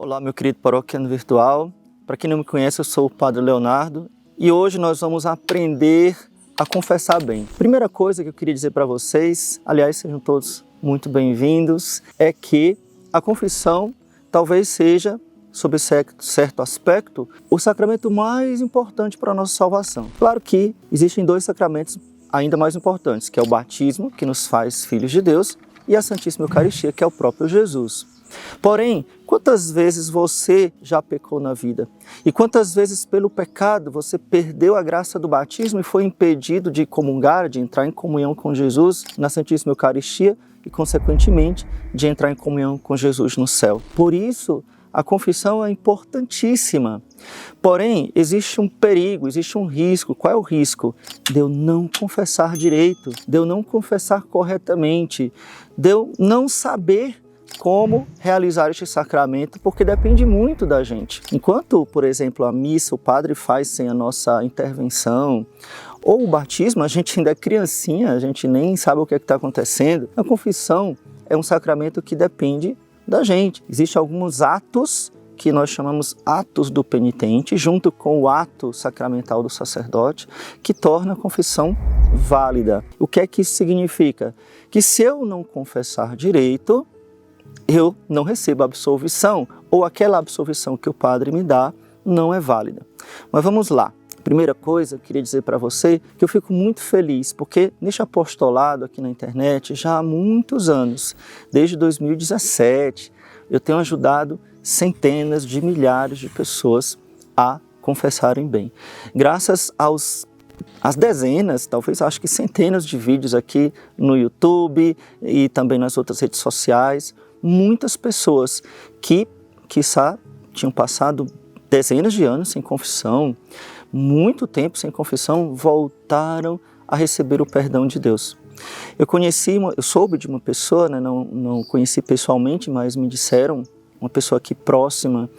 Olá, meu querido paroquiano virtual. Para quem não me conhece, eu sou o Padre Leonardo e hoje nós vamos aprender a confessar bem. Primeira coisa que eu queria dizer para vocês, aliás, sejam todos muito bem-vindos, é que a confissão talvez seja, sob certo aspecto, o sacramento mais importante para a nossa salvação. Claro que existem dois sacramentos ainda mais importantes, que é o batismo, que nos faz filhos de Deus, e a Santíssima Eucaristia, que é o próprio Jesus. Porém, quantas vezes você já pecou na vida? E quantas vezes pelo pecado você perdeu a graça do batismo e foi impedido de comungar, de entrar em comunhão com Jesus na Santíssima Eucaristia e, consequentemente, de entrar em comunhão com Jesus no céu? Por isso, a confissão é importantíssima. Porém, existe um perigo, existe um risco. Qual é o risco? De eu não confessar direito, de eu não confessar corretamente, de eu não saber como realizar este sacramento, porque depende muito da gente. Enquanto, por exemplo, a missa o padre faz sem a nossa intervenção, ou o batismo, a gente ainda é criancinha, a gente nem sabe o que está acontecendo, a confissão é um sacramento que depende da gente. Existem alguns atos que nós chamamos atos do penitente, junto com o ato sacramental do sacerdote, que torna a confissão válida. O que é que isso significa? Que se eu não confessar direito, eu não recebo a absolvição, ou aquela absolvição que o padre me dá não é válida. Mas vamos lá. Primeira coisa, eu queria dizer para você que eu fico muito feliz, porque neste apostolado aqui na internet, já há muitos anos, desde 2017, eu tenho ajudado centenas de milhares de pessoas a confessarem bem. Graças às dezenas, talvez acho que centenas de vídeos aqui no YouTube e também nas outras redes sociais, muitas pessoas que, quiçá, tinham passado dezenas de anos sem confissão, muito tempo sem confissão, voltaram a receber o perdão de Deus. Eu soube de uma pessoa, né, não conheci pessoalmente, mas me disseram, uma pessoa aqui próxima,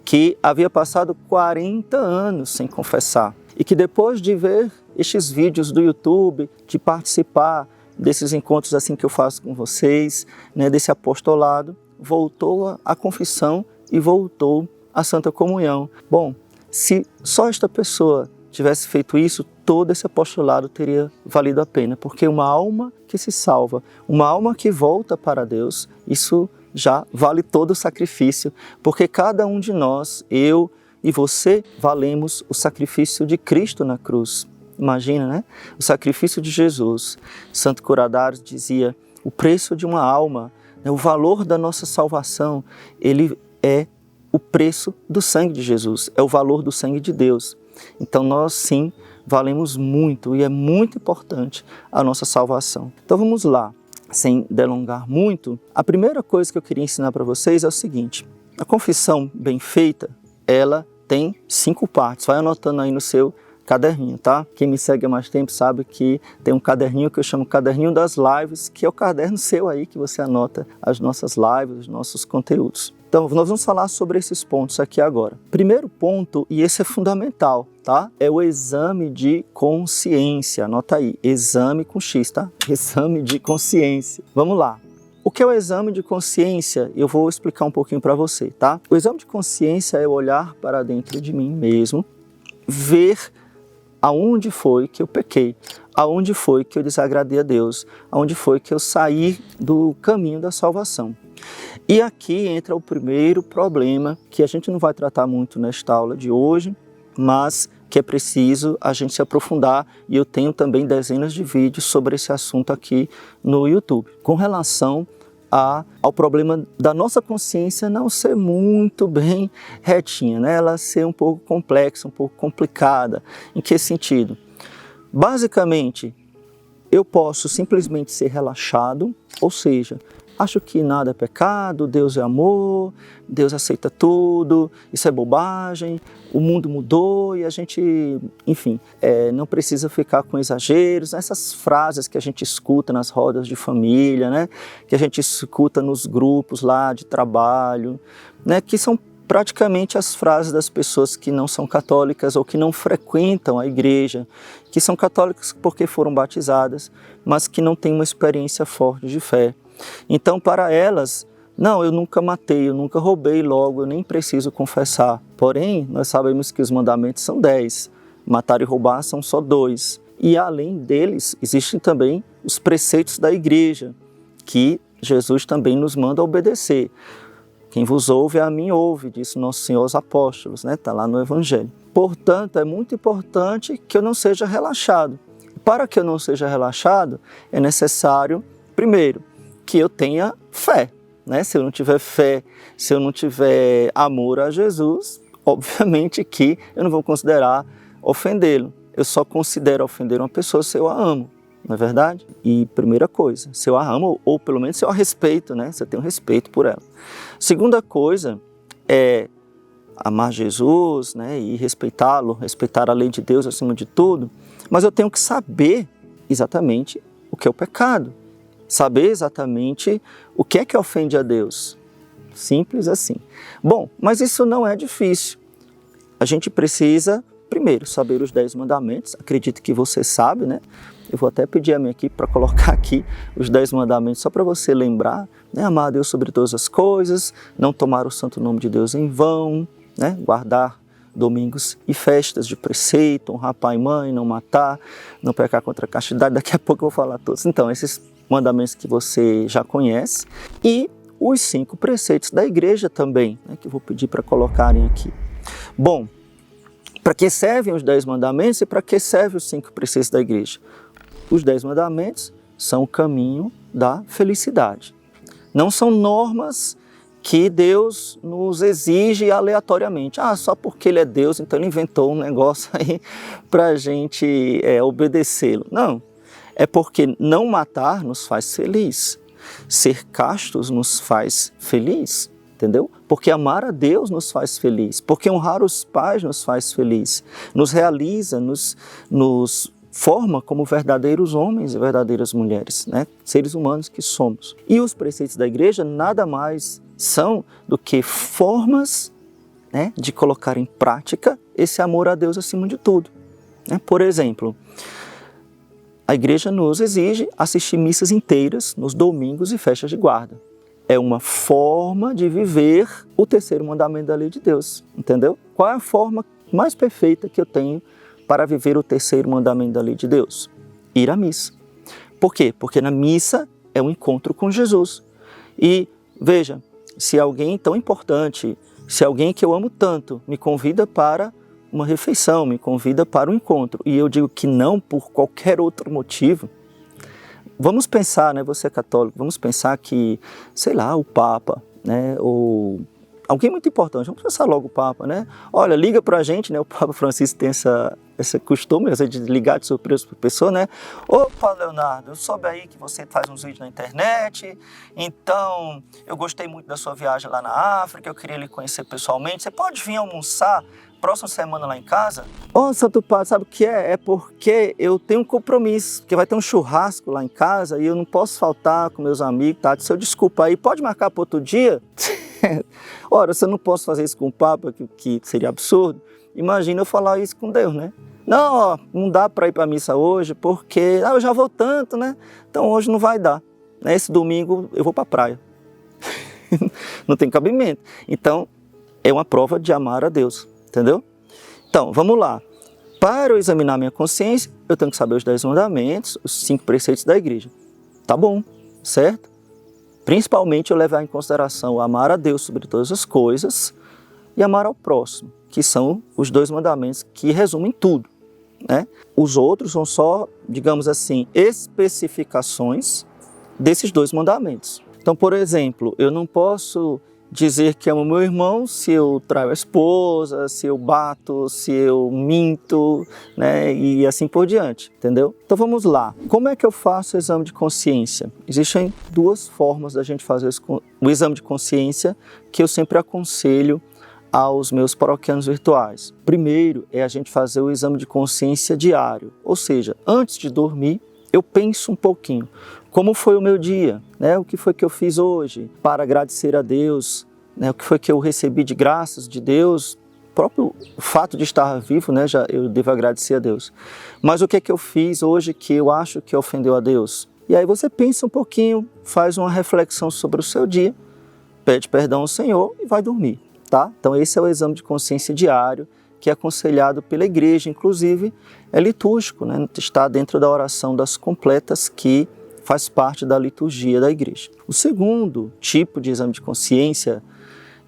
que havia passado 40 anos sem confessar e que depois de ver estes vídeos do YouTube, de participar desses encontros assim que eu faço com vocês, né, desse apostolado, voltou à confissão e voltou à Santa Comunhão. Bom, se só esta pessoa tivesse feito isso, todo esse apostolado teria valido a pena, porque uma alma que se salva, uma alma que volta para Deus, isso já vale todo o sacrifício, porque cada um de nós, eu e você, valemos o sacrifício de Cristo na cruz. Imagina, né? O sacrifício de Jesus. Santo Curadário dizia, o preço de uma alma, né, o valor da nossa salvação, ele é o preço do sangue de Jesus, é o valor do sangue de Deus. Então nós sim valemos muito e é muito importante a nossa salvação. Então vamos lá, sem delongar muito, a primeira coisa que eu queria ensinar para vocês é o seguinte, a confissão bem feita, ela tem 5 partes, vai anotando aí no seu caderninho, tá? Quem me segue há mais tempo sabe que tem um caderninho que eu chamo Caderninho das Lives, que é o caderno seu aí que você anota as nossas lives, os nossos conteúdos. Então, nós vamos falar sobre esses pontos aqui agora. Primeiro ponto, e esse é fundamental, tá? É o exame de consciência. Anota aí, exame com X, tá? Exame de consciência. Vamos lá. O que é o exame de consciência? Eu vou explicar um pouquinho para você, tá? O exame de consciência é olhar para dentro de mim mesmo, ver aonde foi que eu pequei, aonde foi que eu desagradei a Deus, aonde foi que eu saí do caminho da salvação. E aqui entra o primeiro problema, que a gente não vai tratar muito nesta aula de hoje, mas que é preciso a gente se aprofundar, e eu tenho também dezenas de vídeos sobre esse assunto aqui no YouTube. Com relação ao problema da nossa consciência não ser muito bem retinha, né? Ela ser um pouco complexa, um pouco complicada. Em que sentido? Basicamente, eu posso simplesmente ser relaxado, ou seja, acho que nada é pecado, Deus é amor, Deus aceita tudo, isso é bobagem, o mundo mudou e a gente, enfim, não precisa ficar com exageros. Essas frases que a gente escuta nas rodas de família, né? Que a gente escuta nos grupos lá de trabalho, né? Que são praticamente as frases das pessoas que não são católicas ou que não frequentam a igreja, que são católicas porque foram batizadas, mas que não têm uma experiência forte de fé. Então, para elas, Não, eu nunca matei, eu nunca roubei, logo eu nem preciso confessar. Porém, nós sabemos que os mandamentos são 10, matar e roubar são só 2. E além deles, existem também os preceitos da igreja, que Jesus também nos manda obedecer. Quem vos ouve, a mim ouve, disse nosso Senhor aos apóstolos, né? Está lá no Evangelho. Portanto, é muito importante que eu não seja relaxado. Para que eu não seja relaxado, é necessário, primeiro, que eu tenha fé. Né? Se eu não tiver fé, se eu não tiver amor a Jesus, obviamente que eu não vou considerar ofendê-lo. Eu só considero ofender uma pessoa se eu a amo, não é verdade? E primeira coisa, se eu a amo, ou pelo menos se eu a respeito, né? Se eu tenho respeito por ela. Segunda coisa é amar Jesus, né? E respeitá-lo, respeitar a lei de Deus acima de tudo, mas eu tenho que saber exatamente o que é o pecado. Saber exatamente o que é que ofende a Deus. Simples assim. Bom, mas isso não é difícil. A gente precisa, primeiro, saber os 10 mandamentos. Acredito que você sabe, né? Eu vou até pedir a minha equipe para colocar aqui os 10 mandamentos, só para você lembrar, né? Amar a Deus sobre todas as coisas, não tomar o santo nome de Deus em vão, né? Guardar domingos e festas de preceito, honrar pai e mãe, não matar, não pecar contra a castidade. Daqui a pouco eu vou falar todos. Então, esses mandamentos que você já conhece, e os 5 preceitos da igreja também, né, que eu vou pedir para colocarem aqui. Bom, para que servem os 10 mandamentos e para que servem os 5 preceitos da igreja? Os 10 mandamentos são o caminho da felicidade. Não são normas que Deus nos exige aleatoriamente. Só porque Ele é Deus, então Ele inventou um negócio aí para a gente obedecê-lo. Não. É porque não matar nos faz feliz. Ser castos nos faz feliz, entendeu? Porque amar a Deus nos faz feliz. Porque honrar os pais nos faz feliz. Nos realiza, nos forma como verdadeiros homens e verdadeiras mulheres, né? Seres humanos que somos. E os preceitos da igreja nada mais são do que formas, né, de colocar em prática esse amor a Deus acima de tudo. Né? Por exemplo, a igreja nos exige assistir missas inteiras nos domingos e festas de guarda. É uma forma de viver o terceiro mandamento da lei de Deus, entendeu? Qual é a forma mais perfeita que eu tenho para viver o terceiro mandamento da lei de Deus? Ir à missa. Por quê? Porque na missa é um encontro com Jesus. E veja, se alguém tão importante, se alguém que eu amo tanto me convida para uma refeição, me convida para um encontro, e eu digo que não por qualquer outro motivo, vamos pensar, né, você é católico, vamos pensar que, sei lá, o Papa, né, ou alguém muito importante, vamos pensar logo o Papa, né? Olha, liga pra gente, né, o Papa Francisco tem esse costume de ligar de surpresa para a pessoa, né? Opa, Leonardo, eu soube aí que você faz uns vídeos na internet, então eu gostei muito da sua viagem lá na África, eu queria lhe conhecer pessoalmente, você pode vir almoçar próxima semana lá em casa? Santo Padre, sabe o que é? É porque eu tenho um compromisso, que vai ter um churrasco lá em casa e eu não posso faltar com meus amigos, tá? Seu desculpa aí, pode marcar para outro dia? Ora, se eu não posso fazer isso com o Papa, que seria absurdo, imagina eu falar isso com Deus, né? Não, não dá para ir para a missa hoje porque eu já vou tanto, né? Então hoje não vai dar. Esse domingo eu vou para a praia. Não tem cabimento. Então é uma prova de amar a Deus, entendeu? Então vamos lá. Para eu examinar minha consciência, eu tenho que saber os 10 mandamentos, os 5 preceitos da igreja. Tá bom, certo? Principalmente eu levar em consideração amar a Deus sobre todas as coisas e amar ao próximo, que são os 2 mandamentos que resumem tudo, né? Os outros são só, digamos assim, especificações desses 2 mandamentos. Então, por exemplo, eu não posso dizer que amo meu irmão se eu traio a esposa, se eu bato, se eu minto, né? E assim por diante, entendeu? Então vamos lá. Como é que eu faço o exame de consciência? Existem 2 formas da gente fazer o exame de consciência que eu sempre aconselho aos meus paroquianos virtuais. Primeiro é a gente fazer o exame de consciência diário, ou seja, antes de dormir, eu penso um pouquinho, como foi o meu dia, né? O que foi que eu fiz hoje para agradecer a Deus, né? O que foi que eu recebi de graças de Deus, o próprio fato de estar vivo, né? Eu devo agradecer a Deus. Mas o que é que eu fiz hoje que eu acho que ofendeu a Deus? E aí você pensa um pouquinho, faz uma reflexão sobre o seu dia, pede perdão ao Senhor e vai dormir, tá? Então esse é o exame de consciência diário, que é aconselhado pela igreja, inclusive é litúrgico, né? Está dentro da oração das completas, que faz parte da liturgia da igreja. O segundo tipo de exame de consciência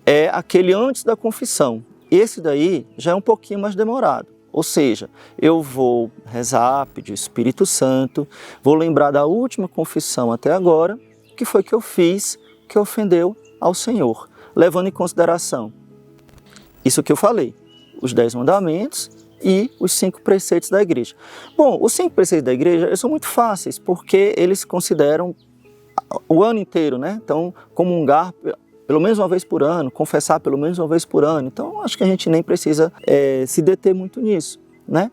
é aquele antes da confissão. Esse daí já é um pouquinho mais demorado. Ou seja, eu vou rezar, pedir o Espírito Santo, vou lembrar da última confissão até agora, que foi que eu fiz, que ofendeu ao Senhor, levando em consideração isso que eu falei, os 10 mandamentos e os 5 preceitos da igreja. Bom, os 5 preceitos da igreja são muito fáceis, porque eles consideram o ano inteiro, né? Então, comungar pelo menos uma vez por ano, confessar pelo menos uma vez por ano. Então, acho que a gente nem precisa se deter muito nisso, né?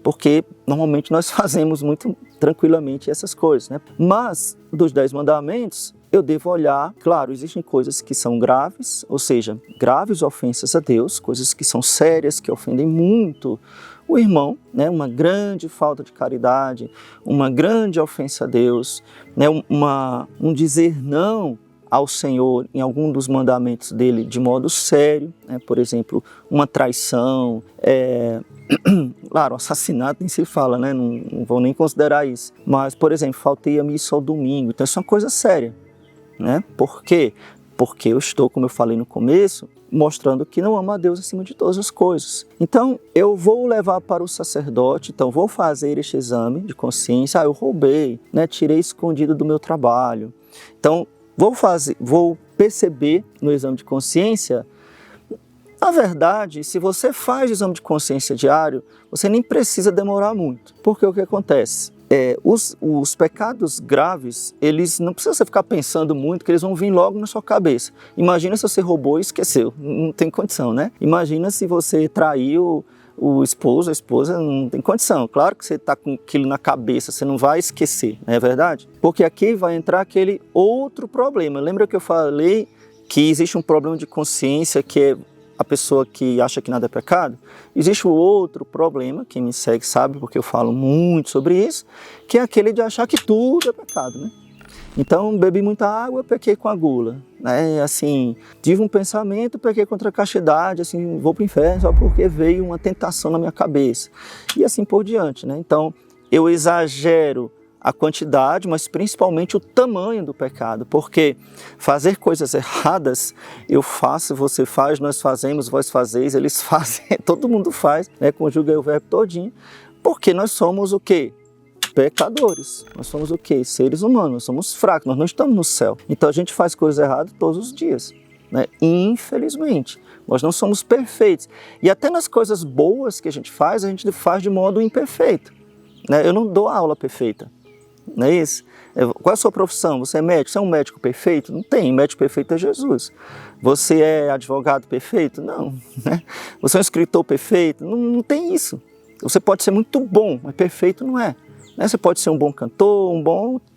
Porque normalmente nós fazemos muito tranquilamente essas coisas, né? Mas, dos 10 mandamentos, eu devo olhar, claro, existem coisas que são graves, ou seja, graves ofensas a Deus, coisas que são sérias, que ofendem muito o irmão, né? Uma grande falta de caridade, uma grande ofensa a Deus, né? Um dizer não ao Senhor em algum dos mandamentos dele de modo sério, né? Por exemplo, uma traição, claro, assassinato nem se fala, né? Não vou nem considerar isso, mas, por exemplo, faltei a missa ao domingo, então isso é uma coisa séria, né? Por quê? Porque eu estou, como eu falei no começo, mostrando que não amo a Deus acima de todas as coisas. Então, eu vou levar para o sacerdote, então vou fazer este exame de consciência, eu roubei, né? Tirei escondido do meu trabalho. Então, vou perceber no exame de consciência. Na verdade, se você faz o exame de consciência diário, você nem precisa demorar muito. Porque o que acontece? Os pecados graves, eles não precisa você ficar pensando muito, que eles vão vir logo na sua cabeça. Imagina se você roubou e esqueceu, não tem condição, né? Imagina se você traiu o esposo, a esposa, não tem condição. Claro que você está com aquilo na cabeça, você não vai esquecer, não é verdade? Porque aqui vai entrar aquele outro problema. Lembra que eu falei que existe um problema de consciência, que é a pessoa que acha que nada é pecado? Existe o outro problema, quem me segue sabe, porque eu falo muito sobre isso, que é aquele de achar que tudo é pecado, né? Então, bebi muita água, pequei com a gula, né? Assim, tive um pensamento, pequei contra a castidade, assim, vou para o inferno só porque veio uma tentação na minha cabeça. E assim por diante, né? Então, eu exagero a quantidade, mas principalmente o tamanho do pecado, porque fazer coisas erradas, eu faço, você faz, nós fazemos, vós fazeis, eles fazem, todo mundo faz, né? Conjuga aí o verbo todinho, porque nós somos o quê? Pecadores. Nós somos o quê? Seres humanos, nós somos fracos, nós não estamos no céu. Então a gente faz coisas erradas todos os dias, né? Infelizmente, nós não somos perfeitos. E até nas coisas boas que a gente faz de modo imperfeito, né? Eu não dou a aula perfeita, não é isso? Qual é a sua profissão? Você é médico? Você é um médico perfeito? Não tem, médico perfeito é Jesus. Você é advogado perfeito? Não, né? Você é um escritor perfeito? Não tem isso. Você pode ser muito bom, mas perfeito não é. Você pode ser um bom cantor,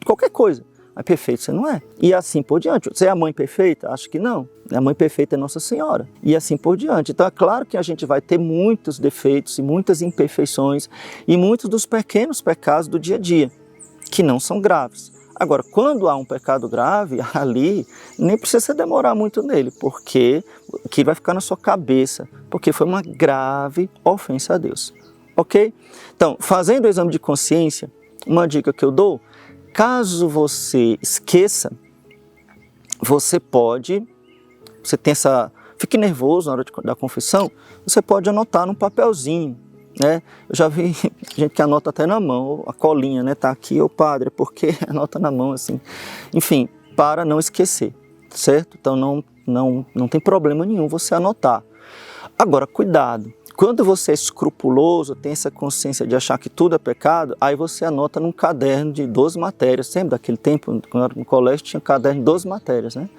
qualquer coisa, mas perfeito você não é. E assim por diante. Você é a mãe perfeita? Acho que não. A mãe perfeita é Nossa Senhora. E assim por diante. Então é claro que a gente vai ter muitos defeitos e muitas imperfeições e muitos dos pequenos pecados do dia a dia, que não são graves. Agora, quando há um pecado grave, ali, nem precisa você demorar muito nele, porque que vai ficar na sua cabeça, porque foi uma grave ofensa a Deus. Ok? Então, fazendo o exame de consciência, uma dica que eu dou, caso você esqueça, você fique nervoso na hora da confissão, você pode anotar num papelzinho, né? Eu já vi gente que anota até na mão, a colinha, né? Tá aqui, ô padre, porque anota na mão assim. Enfim, para não esquecer, certo? Então não tem problema nenhum você anotar. Agora, cuidado. Quando você é escrupuloso, tem essa consciência de achar que tudo é pecado, aí você anota num caderno de 12 matérias. Sempre daquele tempo, quando eu era no colégio, tinha um caderno de 12 matérias, né?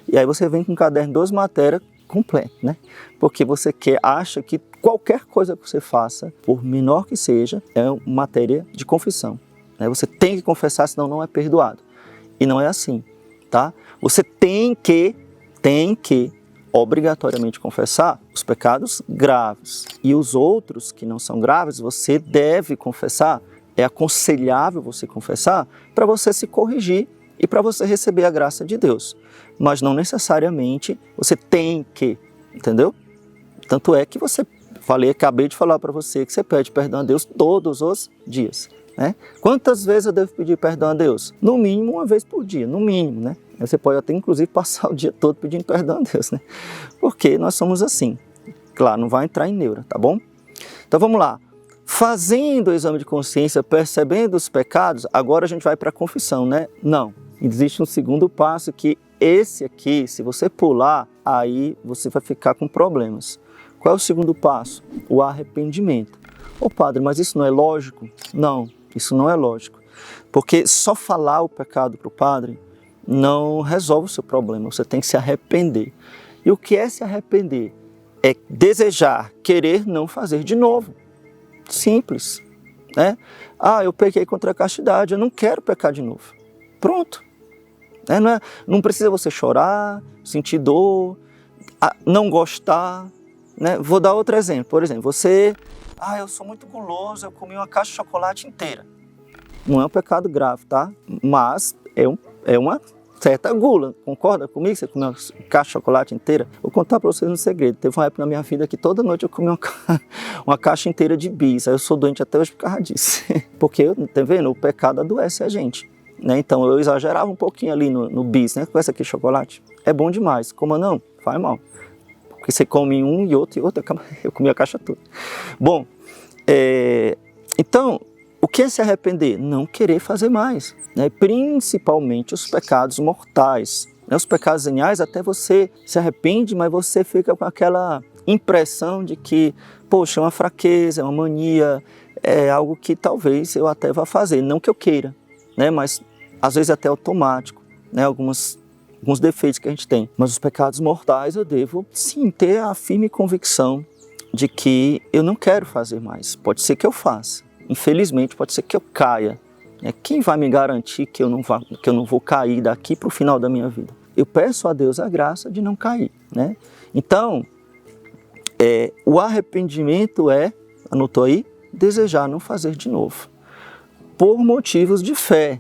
E aí você vem com um caderno de 12 matérias completo, né? Porque você acha que qualquer coisa que você faça, por menor que seja, é matéria de confissão, né? Você tem que confessar, senão não é perdoado. E não é assim, tá? Você tem que obrigatoriamente confessar os pecados graves. E os outros que não são graves, você deve confessar, é aconselhável você confessar, para você se corrigir e para você receber a graça de Deus. Mas não necessariamente você tem que, entendeu? Tanto é que acabei de falar para você que você pede perdão a Deus todos os dias, né? Quantas vezes eu devo pedir perdão a Deus? No mínimo uma vez por dia, no mínimo, né? Você pode até inclusive passar o dia todo pedindo perdão a Deus, né? Porque nós somos assim. Claro, não vai entrar em neura, tá bom? Então vamos lá. Fazendo o exame de consciência, percebendo os pecados, agora a gente vai para a confissão, né? Não. Existe um segundo passo que esse aqui, se você pular, aí você vai ficar com problemas. Qual é o segundo passo? O arrependimento. Ô padre, mas isso não é lógico? Não, isso não é lógico. Porque só falar o pecado para o padre não resolve o seu problema, você tem que se arrepender. E o que é se arrepender? É desejar, querer não fazer de novo. Simples, né? Eu pequei contra a castidade, eu não quero pecar de novo. Pronto. Não precisa você chorar, sentir dor, não gostar, né? Vou dar outro exemplo. Por exemplo, eu sou muito guloso, eu comi uma caixa de chocolate inteira. Não é um pecado grave, tá? Mas é uma certa gula. Concorda comigo? Você comeu uma caixa de chocolate inteira? Vou contar para vocês um segredo. Teve uma época na minha vida que toda noite eu comi uma caixa inteira de bis. Aí eu sou doente até hoje por causa disso. Porque, tá vendo? O pecado adoece a gente, né? Então eu exagerava um pouquinho ali no bis, né? Com essa aqui de chocolate. É bom demais. Coma não, faz mal. Porque você come um e outro, eu comi a caixa toda. Bom, então, o que é se arrepender? Não querer fazer mais, né? Principalmente os pecados mortais. Né? Os pecados veniais, até você se arrepende, mas você fica com aquela impressão de que, poxa, é uma fraqueza, é uma mania, é algo que talvez eu até vá fazer, não que eu queira, né? Mas às vezes até automático, né? Alguns defeitos que a gente tem. Mas os pecados mortais eu devo, sim, ter a firme convicção de que eu não quero fazer mais. Pode ser que eu faça. Infelizmente, pode ser que eu caia. Quem vai me garantir que eu não vou cair daqui para o final da minha vida? Eu peço a Deus a graça de não cair, né? Então, o arrependimento anotou aí? Desejar não fazer de novo. Por motivos de fé.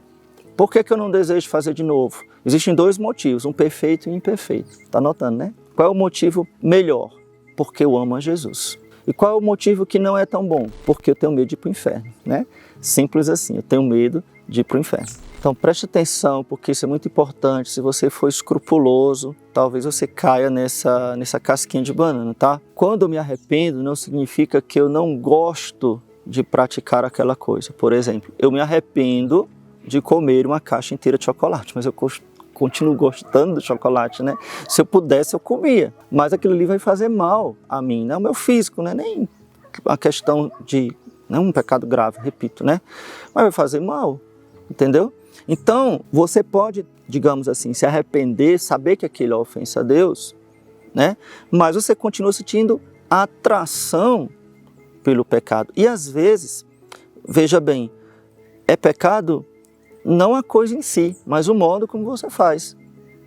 Por que eu não desejo fazer de novo? Existem dois motivos, um perfeito e um imperfeito. Está anotando, né? Qual é o motivo melhor? Porque eu amo a Jesus. E qual é o motivo que não é tão bom? Porque eu tenho medo de ir para o inferno, né? Simples assim, eu tenho medo de ir para o inferno. Então preste atenção, porque isso é muito importante. Se você for escrupuloso, talvez você caia nessa casquinha de banana, tá? Quando eu me arrependo, não significa que eu não gosto de praticar aquela coisa. Por exemplo, eu me arrependo de comer uma caixa inteira de chocolate, mas eu continuo gostando do chocolate, né? Se eu pudesse, eu comia, mas aquilo ali vai fazer mal a mim, não é o meu físico, né? Nem a questão de, não é um pecado grave, repito, né? Mas vai fazer mal, entendeu? Então, você pode, digamos assim, se arrepender, saber que aquilo é ofensa a Deus, né? Mas você continua sentindo atração pelo pecado. E às vezes, veja bem, é pecado não a coisa em si, mas o modo como você faz,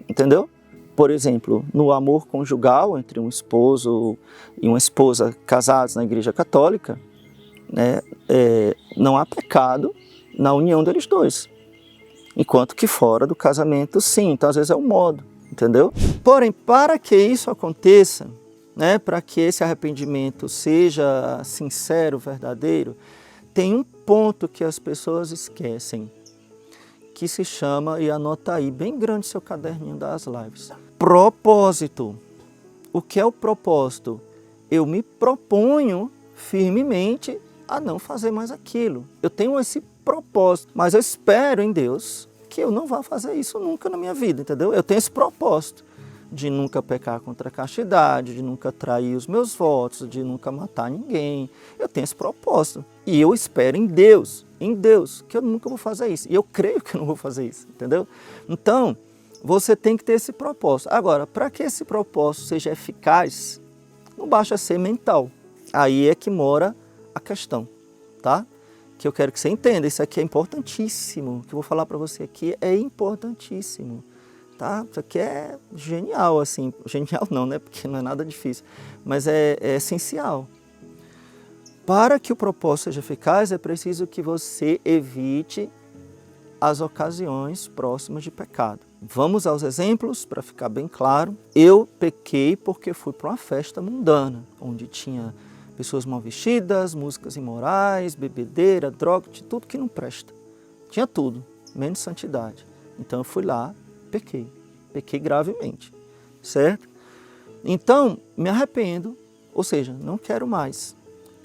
entendeu? Por exemplo, no amor conjugal entre um esposo e uma esposa casados na Igreja Católica, né, não há pecado na união deles dois. Enquanto que fora do casamento, sim. Então, às vezes é o modo, entendeu? Porém, para que isso aconteça, né, para que esse arrependimento seja sincero, verdadeiro, tem um ponto que as pessoas esquecem, que se chama, e anota aí, bem grande seu caderninho das lives. Propósito. O que é o propósito? Eu me proponho firmemente a não fazer mais aquilo. Eu tenho esse propósito, mas eu espero em Deus que eu não vá fazer isso nunca na minha vida, entendeu? Eu tenho esse propósito de nunca pecar contra a castidade, de nunca trair os meus votos, de nunca matar ninguém. Eu tenho esse propósito. E eu espero em Deus, que eu nunca vou fazer isso. E eu creio que eu não vou fazer isso, entendeu? Então, você tem que ter esse propósito. Agora, para que esse propósito seja eficaz, não basta ser mental. Aí é que mora a questão, tá? Que eu quero que você entenda. Isso aqui é importantíssimo. O que eu vou falar para você aqui é importantíssimo. Tá? Isso aqui é genial, assim. Genial não, né? Porque não é nada difícil. Mas é essencial. Para que o propósito seja eficaz, é preciso que você evite as ocasiões próximas de pecado. Vamos aos exemplos para ficar bem claro. Eu pequei porque fui para uma festa mundana, onde tinha pessoas mal vestidas, músicas imorais, bebedeira, droga, de tudo que não presta. Tinha tudo, menos santidade. Então eu fui lá, pequei gravemente, certo? Então me arrependo, ou seja, não quero mais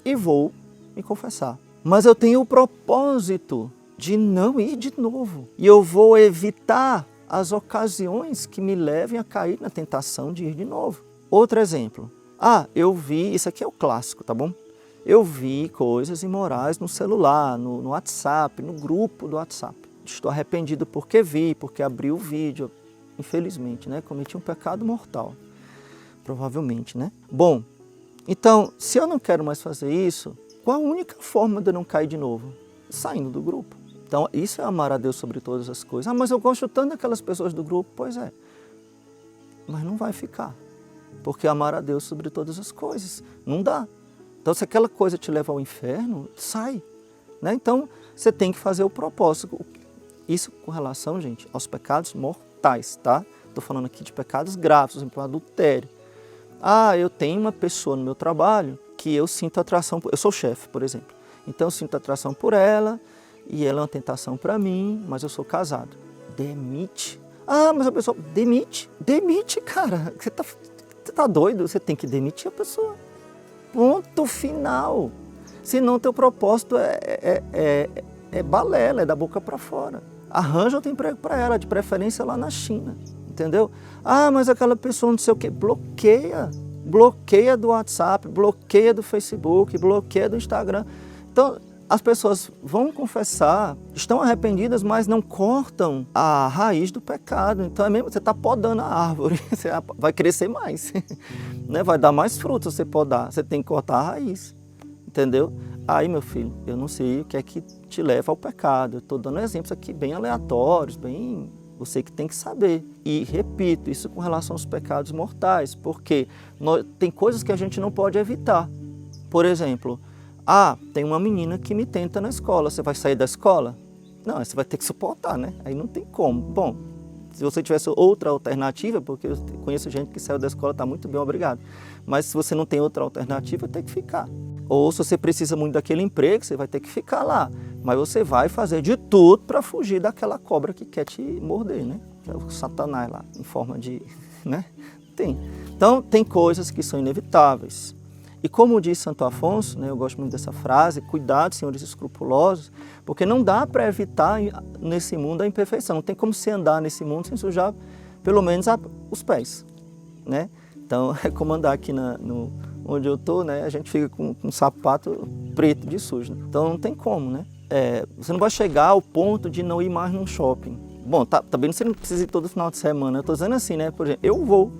e vou me confessar. Mas eu tenho o propósito de não ir de novo e eu vou evitar as ocasiões que me levem a cair na tentação de ir de novo. Outro exemplo. Eu vi, isso aqui é o clássico, tá bom? Eu vi coisas imorais no celular, no WhatsApp, no grupo do WhatsApp. Estou arrependido porque vi, porque abri o vídeo. Infelizmente, né? Cometi um pecado mortal. Provavelmente, né? Bom, então, se eu não quero mais fazer isso, qual a única forma de eu não cair de novo? Saindo do grupo. Então, isso é amar a Deus sobre todas as coisas. Mas eu gosto tanto daquelas pessoas do grupo. Pois é, mas não vai ficar. Porque amar a Deus sobre todas as coisas, não dá. Então, se aquela coisa te leva ao inferno, sai. Né? Então, você tem que fazer o propósito. Isso com relação, gente, aos pecados mortais, tá? Estou falando aqui de pecados graves, por exemplo, adultério. Eu tenho uma pessoa no meu trabalho que eu sinto atração, eu sou chefe, por exemplo. Então, eu sinto atração por ela, e ela é uma tentação para mim, mas eu sou casado. Demite. Mas a pessoa, demite, cara. Você tá doido? Você tem que demitir a pessoa. Ponto final. Senão teu propósito é balela, é da boca para fora. Arranja outro emprego para ela, de preferência lá na China. Entendeu? Mas aquela pessoa não sei o quê. Bloqueia. Bloqueia do WhatsApp, bloqueia do Facebook, bloqueia do Instagram. Então, as pessoas vão confessar, estão arrependidas, mas não cortam a raiz do pecado. Então, você está podando a árvore, você vai crescer mais, né? Vai dar mais frutos você podar, você tem que cortar a raiz, entendeu? Aí, meu filho, eu não sei o que é que te leva ao pecado. Eu estou dando exemplos aqui bem aleatórios, bem... Você que tem que saber. E, repito, isso com relação aos pecados mortais, porque tem coisas que a gente não pode evitar. Por exemplo... tem uma menina que me tenta na escola, você vai sair da escola? Não, você vai ter que suportar, né? Aí não tem como. Bom, se você tivesse outra alternativa, porque eu conheço gente que saiu da escola, está muito bem, obrigado. Mas se você não tem outra alternativa, tem que ficar. Ou se você precisa muito daquele emprego, você vai ter que ficar lá. Mas você vai fazer de tudo para fugir daquela cobra que quer te morder, né? Que é o Satanás lá, em forma de... né? Tem. Então, tem coisas que são inevitáveis. E como diz Santo Afonso, né, eu gosto muito dessa frase, cuidado, senhores escrupulosos, porque não dá para evitar nesse mundo a imperfeição. Não tem como você andar nesse mundo sem sujar pelo menos os pés, né? Então, é como andar aqui onde eu estou, né? A gente fica com um sapato preto de sujo. Então, não tem como, né? Você não vai chegar ao ponto de não ir mais num shopping. Bom, também você não precisa ir todo final de semana. Eu estou dizendo assim, né? Por exemplo,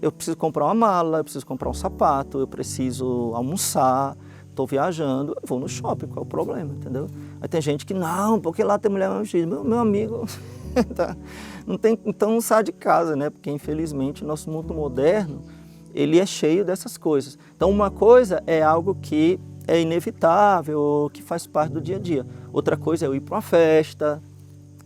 eu preciso comprar uma mala, eu preciso comprar um sapato, eu preciso almoçar, estou viajando, eu vou no shopping, qual é o problema, entendeu? Aí tem gente que, não, porque lá tem mulher mais vestida. Meu amigo, tá, não tem, então não sai de casa, né? Porque infelizmente o nosso mundo moderno, ele é cheio dessas coisas. Então uma coisa é algo que é inevitável, que faz parte do dia a dia. Outra coisa é eu ir para uma festa,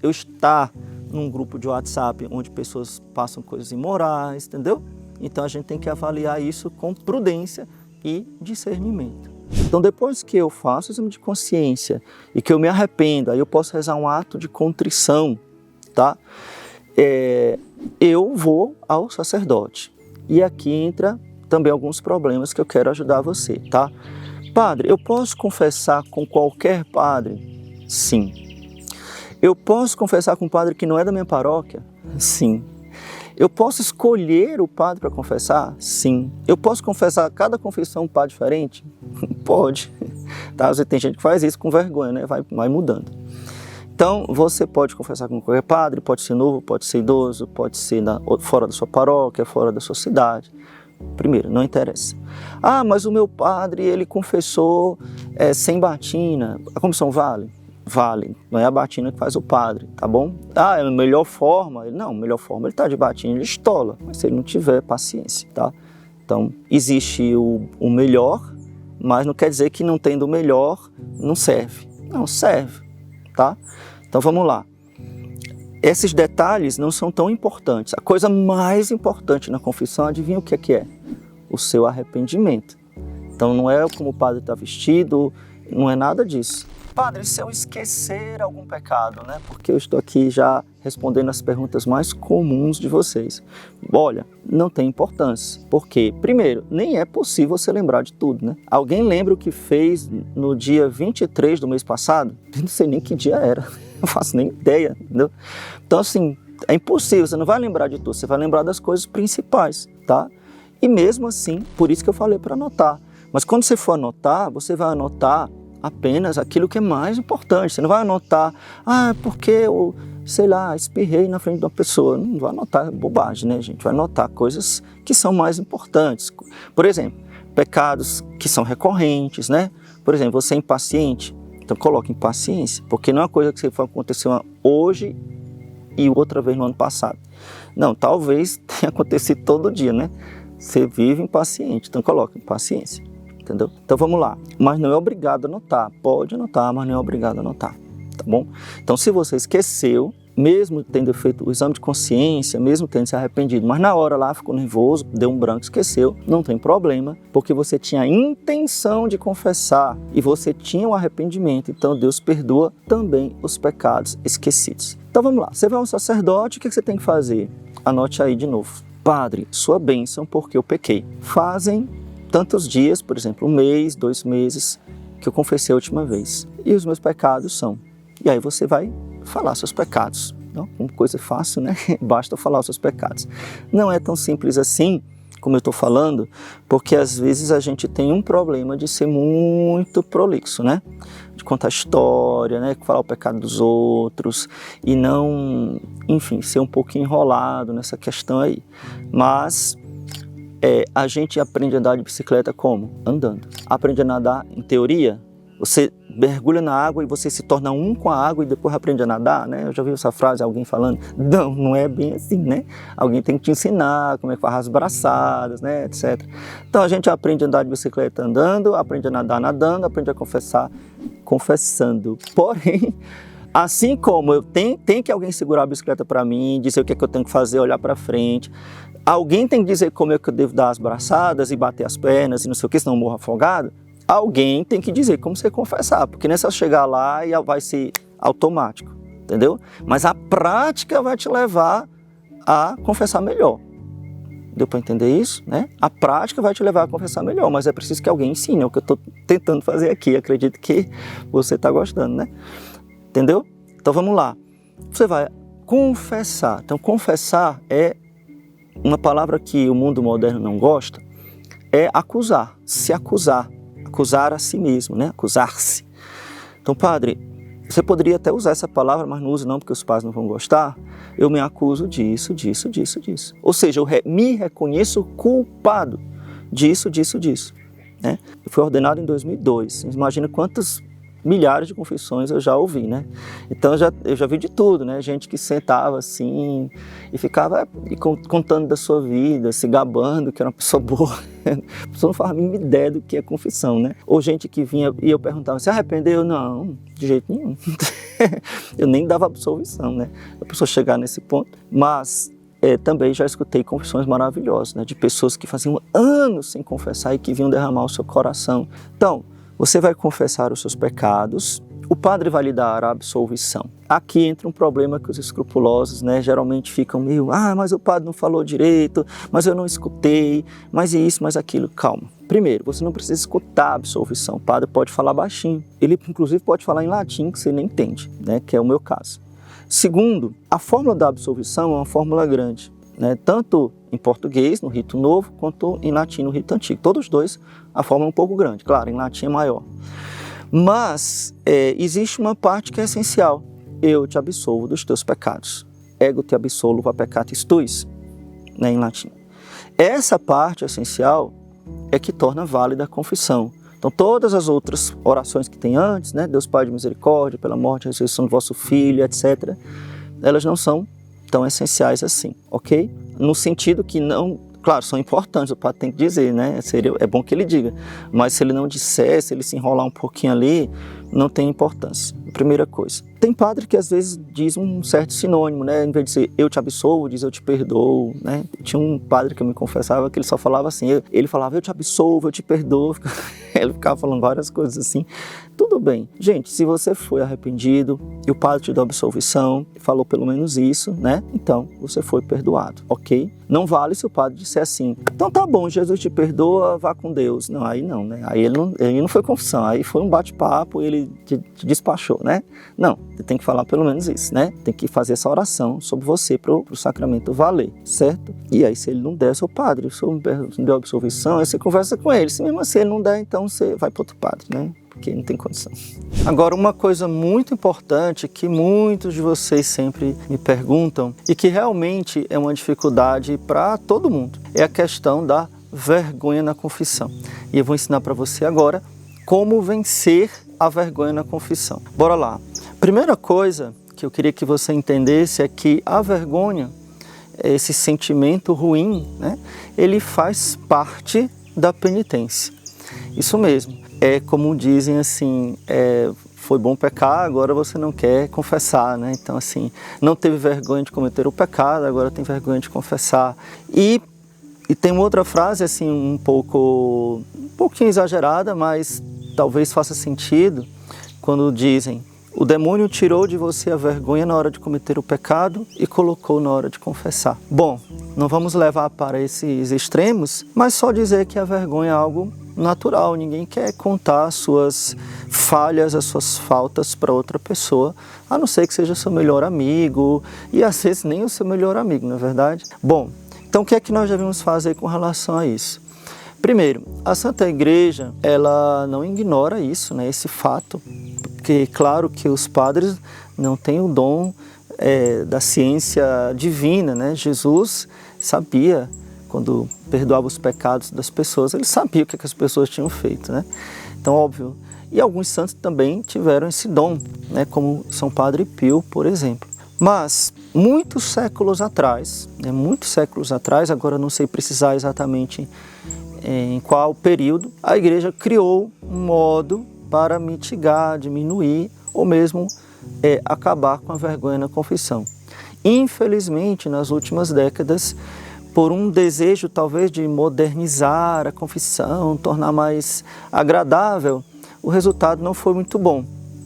eu estar num grupo de WhatsApp onde pessoas passam coisas imorais, entendeu? Então a gente tem que avaliar isso com prudência e discernimento. Então depois que eu faço o exame de consciência e que eu me arrependo, aí eu posso rezar um ato de contrição, tá? Eu vou ao sacerdote. E aqui entra também alguns problemas que eu quero ajudar você, tá? Padre, eu posso confessar com qualquer padre? Sim. Eu posso confessar com um padre que não é da minha paróquia? Sim. Eu posso escolher o padre para confessar? Sim. Eu posso confessar cada confissão um padre diferente? Pode. Tá? Você tem gente que faz isso com vergonha, né? Vai mudando. Então, você pode confessar com qualquer padre, pode ser novo, pode ser idoso, pode ser fora da sua paróquia, fora da sua cidade. Primeiro, não interessa. Mas o meu padre, ele confessou sem batina. A confissão vale? Vale. Não é a batina que faz o padre, tá bom? É a melhor forma? Não, a melhor forma ele tá de batina, ele estola. Mas se ele não tiver, paciência, tá? Então, existe o melhor, mas não quer dizer que não tendo o melhor, não serve. Não, serve, tá? Então vamos lá. Esses detalhes não são tão importantes. A coisa mais importante na confissão, adivinha o que é? O seu arrependimento. Então não é como o padre está vestido, não é nada disso. Padre, se eu esquecer algum pecado, né? Porque eu estou aqui já respondendo as perguntas mais comuns de vocês. Olha, não tem importância. Porque, primeiro, nem é possível você lembrar de tudo, né? Alguém lembra o que fez no dia 23 do mês passado? Eu não sei nem que dia era. Não faço nem ideia, entendeu? Então, assim, é impossível. Você não vai lembrar de tudo. Você vai lembrar das coisas principais, tá? E mesmo assim, por isso que eu falei para anotar. Mas quando você for anotar, você vai anotar apenas aquilo que é mais importante. Você não vai anotar, porque eu, sei lá, espirrei na frente de uma pessoa. Não vai anotar bobagem, né, gente? Vai anotar coisas que são mais importantes. Por exemplo, pecados que são recorrentes, né? Por exemplo, você é impaciente, então coloque impaciência, porque não é uma coisa que aconteceu hoje e outra vez no ano passado. Não, talvez tenha acontecido todo dia, né? Você vive impaciente, então coloque impaciência. Entendeu? Então vamos lá, mas não é obrigado a anotar, pode anotar, mas não é obrigado a anotar, tá bom? Então se você esqueceu, mesmo tendo feito o exame de consciência, mesmo tendo se arrependido, mas na hora lá ficou nervoso, deu um branco, esqueceu, não tem problema, porque você tinha a intenção de confessar e você tinha o arrependimento, então Deus perdoa também os pecados esquecidos. Então vamos lá, você vai ao sacerdote, o que você tem que fazer? Anote aí de novo. Padre, sua bênção porque eu pequei. Fazem tantos dias, por exemplo, 1 mês, 2 meses, que eu confessei a última vez. E os meus pecados são. E aí você vai falar seus pecados. Não? Uma coisa fácil, né? Basta falar os seus pecados. Não é tão simples assim, como eu estou falando, porque às vezes a gente tem um problema de ser muito prolixo, né? De contar história, né? Falar o pecado dos outros e não, enfim, ser um pouco enrolado nessa questão aí. Mas a gente aprende a andar de bicicleta como? Andando. Aprende a nadar, em teoria, você mergulha na água e você se torna um com a água e depois aprende a nadar, né? Eu já vi essa frase, alguém falando, não é bem assim, né? Alguém tem que te ensinar como é que faz as braçadas, né, etc. Então a gente aprende a andar de bicicleta andando, aprende a nadar nadando, aprende a confessar confessando. Porém, assim como eu tenho que alguém segurar a bicicleta para mim, dizer o que é que eu tenho que fazer, olhar para frente, alguém tem que dizer como é que eu devo dar as braçadas e bater as pernas e não sei o que, senão eu morro afogado. Alguém tem que dizer como você confessar, porque não é só chegar lá e vai ser automático, entendeu? Mas a prática vai te levar a confessar melhor. Deu para entender isso, né? A prática vai te levar a confessar melhor, mas é preciso que alguém ensine, é o que eu estou tentando fazer aqui. Acredito que você está gostando, né? Entendeu? Então vamos lá. Você vai confessar. Então confessar é uma palavra que o mundo moderno não gosta, é acusar, se acusar. Acusar a si mesmo, né? Acusar-se. Então, padre, você poderia até usar essa palavra, mas não use não, porque os pais não vão gostar. Eu me acuso disso. Ou seja, eu me reconheço culpado disso. Né? Eu fui ordenado em 2002. Imagina quantas milhares de confissões eu já ouvi, né? Então eu já vi de tudo, né? Gente que sentava assim e ficava contando da sua vida, se gabando que era uma pessoa boa. A pessoa não faz a mínima ideia do que é confissão, né? Ou gente que vinha e eu perguntava, se arrependeu? Não, de jeito nenhum. Eu nem dava absolvição, né? A pessoa chegar nesse ponto. Mas também já escutei confissões maravilhosas, né? De pessoas que faziam anos sem confessar e que vinham derramar o seu coração. Então, você vai confessar os seus pecados, o padre vai lhe dar a absolvição. Aqui entra um problema que os escrupulosos, né, geralmente ficam meio, mas o padre não falou direito, mas eu não escutei, mas isso, mas aquilo. Calma. Primeiro, você não precisa escutar a absolvição. O padre pode falar baixinho. Ele, inclusive, pode falar em latim, que você nem entende, né, que é o meu caso. Segundo, a fórmula da absolvição é uma fórmula grande, né, tanto em português, no rito novo, quanto em latim, no rito antigo. Todos os dois, a fórmula é um pouco grande. Claro, em latim é maior. Mas existe uma parte que é essencial. Eu te absolvo dos teus pecados. Ego te absolvo a peccatis tuis, né, em latim. Essa parte essencial é que torna válida a confissão. Então, todas as outras orações que tem antes, né, Deus Pai de misericórdia, pela morte e ressurreição do vosso Filho, etc., elas não são tão essenciais assim, ok? No sentido que não, claro, são importantes, o padre tem que dizer, né? É bom que ele diga, mas se ele não disser, se ele se enrolar um pouquinho ali, não tem importância. primeira coisa. Tem padre que às vezes diz um certo sinônimo, né? Em vez de dizer eu te absolvo, diz eu te perdoo, né? Tinha um padre que eu me confessava que ele só falava assim, ele falava eu te absolvo, eu te perdoo, ele ficava falando várias coisas assim. Tudo bem. Gente, se você foi arrependido e o padre te deu absolvição, falou pelo menos isso, né? Então, você foi perdoado, ok? Não vale se o padre disser assim, então tá bom, Jesus te perdoa, vá com Deus. Não, aí não, né? Aí ele não foi confissão, aí foi um bate-papo e ele te despachou, né? Não, você tem que falar pelo menos isso, né? Tem que fazer essa oração sobre você pro sacramento valer, certo? E aí, se ele não der, seu padre, o senhor me deu absolvição, aí você conversa com ele. Se mesmo assim ele não der, então você vai para outro padre, né? Porque não tem condição. Agora, uma coisa muito importante que muitos de vocês sempre me perguntam e que realmente é uma dificuldade para todo mundo, é a questão da vergonha na confissão. E eu vou ensinar para você agora como vencer a vergonha na confissão. Bora lá. Primeira coisa que eu queria que você entendesse é que a vergonha, esse sentimento ruim, né, ele faz parte da penitência. Isso mesmo. É como dizem assim, foi bom pecar, agora você não quer confessar, né? Então assim, não teve vergonha de cometer o pecado, agora tem vergonha de confessar. E tem uma outra frase assim, um pouquinho exagerada, mas talvez faça sentido, quando dizem: o demônio tirou de você a vergonha na hora de cometer o pecado e colocou na hora de confessar. Bom, não vamos levar para esses extremos, mas só dizer que a vergonha é algo natural. Ninguém quer contar as suas falhas, as suas faltas para outra pessoa, a não ser que seja seu melhor amigo, e às vezes nem o seu melhor amigo, não é verdade? Bom, então o que é que nós devemos fazer com relação a isso? Primeiro, a Santa Igreja, ela não ignora isso, né, esse fato, porque claro que os padres não têm o dom da ciência divina, né? Jesus sabia, quando perdoava os pecados das pessoas, ele sabia o que as pessoas tinham feito, né? Então, óbvio. E alguns santos também tiveram esse dom, né? Como São Padre Pio, por exemplo. Mas, muitos séculos atrás, agora não sei precisar exatamente em qual período, a Igreja criou um modo para mitigar, diminuir ou mesmo acabar com a vergonha na confissão. Infelizmente, nas últimas décadas, por um desejo talvez de modernizar a confissão, tornar mais agradável, o resultado não foi muito bom,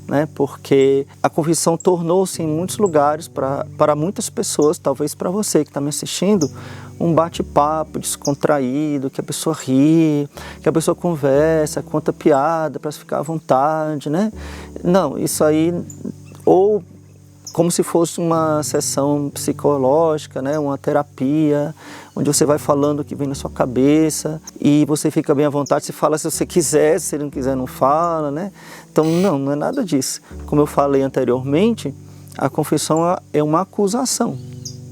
né? Porque a confissão tornou-se em muitos lugares, para muitas pessoas, talvez para você que está me assistindo, um bate-papo descontraído, que a pessoa ri, que a pessoa conversa, conta piada para ficar à vontade, né? Não, isso aí, ou como se fosse uma sessão psicológica, né? Uma terapia, onde você vai falando o que vem na sua cabeça e você fica bem à vontade, você fala se você quiser, se ele não quiser não fala, né? Então não é nada disso. Como eu falei anteriormente, a confissão é uma acusação,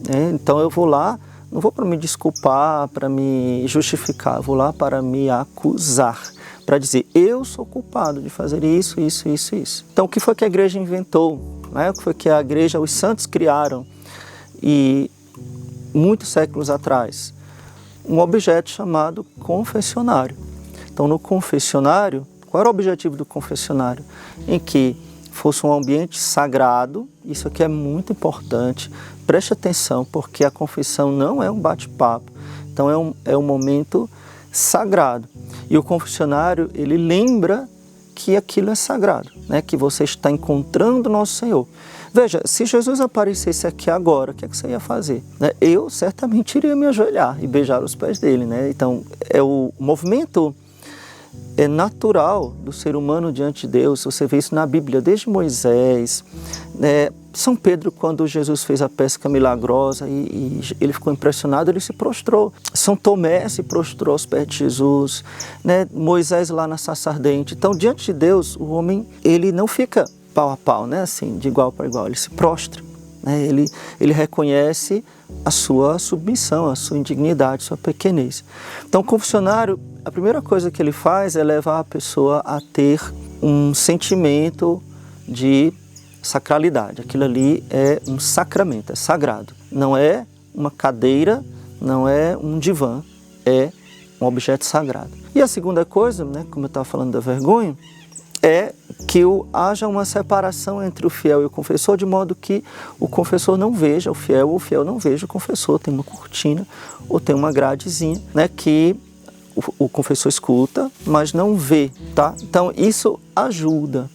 né? Então eu vou lá, não vou para me desculpar, para me justificar, vou lá para me acusar, para dizer, eu sou culpado de fazer isso, isso, isso, isso. Então o que foi que a Igreja inventou? Né? O que foi que a Igreja, os santos criaram, e muitos séculos atrás, um objeto chamado confessionário. Então no confessionário, qual era o objetivo do confessionário? Em que fosse um ambiente sagrado, isso aqui é muito importante, preste atenção, porque a confissão não é um bate-papo, então é um momento sagrado. E o confessionário, ele lembra que aquilo é sagrado, né? Que você está encontrando o nosso Senhor. Veja, se Jesus aparecesse aqui agora, o que é que você ia fazer? Né? Eu certamente iria me ajoelhar e beijar os pés dele, né? Então, é o movimento natural do ser humano diante de Deus. Você vê isso na Bíblia, desde Moisés, né? São Pedro, quando Jesus fez a pesca milagrosa e ele ficou impressionado, ele se prostrou. São Tomé se prostrou aos pés de Jesus, né? Moisés lá na sarça ardente. Então, diante de Deus, o homem, ele não fica pau a pau, né? Assim, de igual para igual, ele se prostra, né? Ele reconhece a sua submissão, a sua indignidade, a sua pequenez. Então, o confessionário, a primeira coisa que ele faz é levar a pessoa a ter um sentimento de sacralidade. Aquilo ali é um sacramento, é sagrado. Não é uma cadeira, não é um divã, é um objeto sagrado. E a segunda coisa, né, como eu estava falando da vergonha, é que haja uma separação entre o fiel e o confessor, de modo que o confessor não veja o fiel, ou o fiel não veja o confessor. Tem uma cortina ou tem uma gradezinha, né, que o confessor escuta, mas não vê, tá? Então isso ajuda,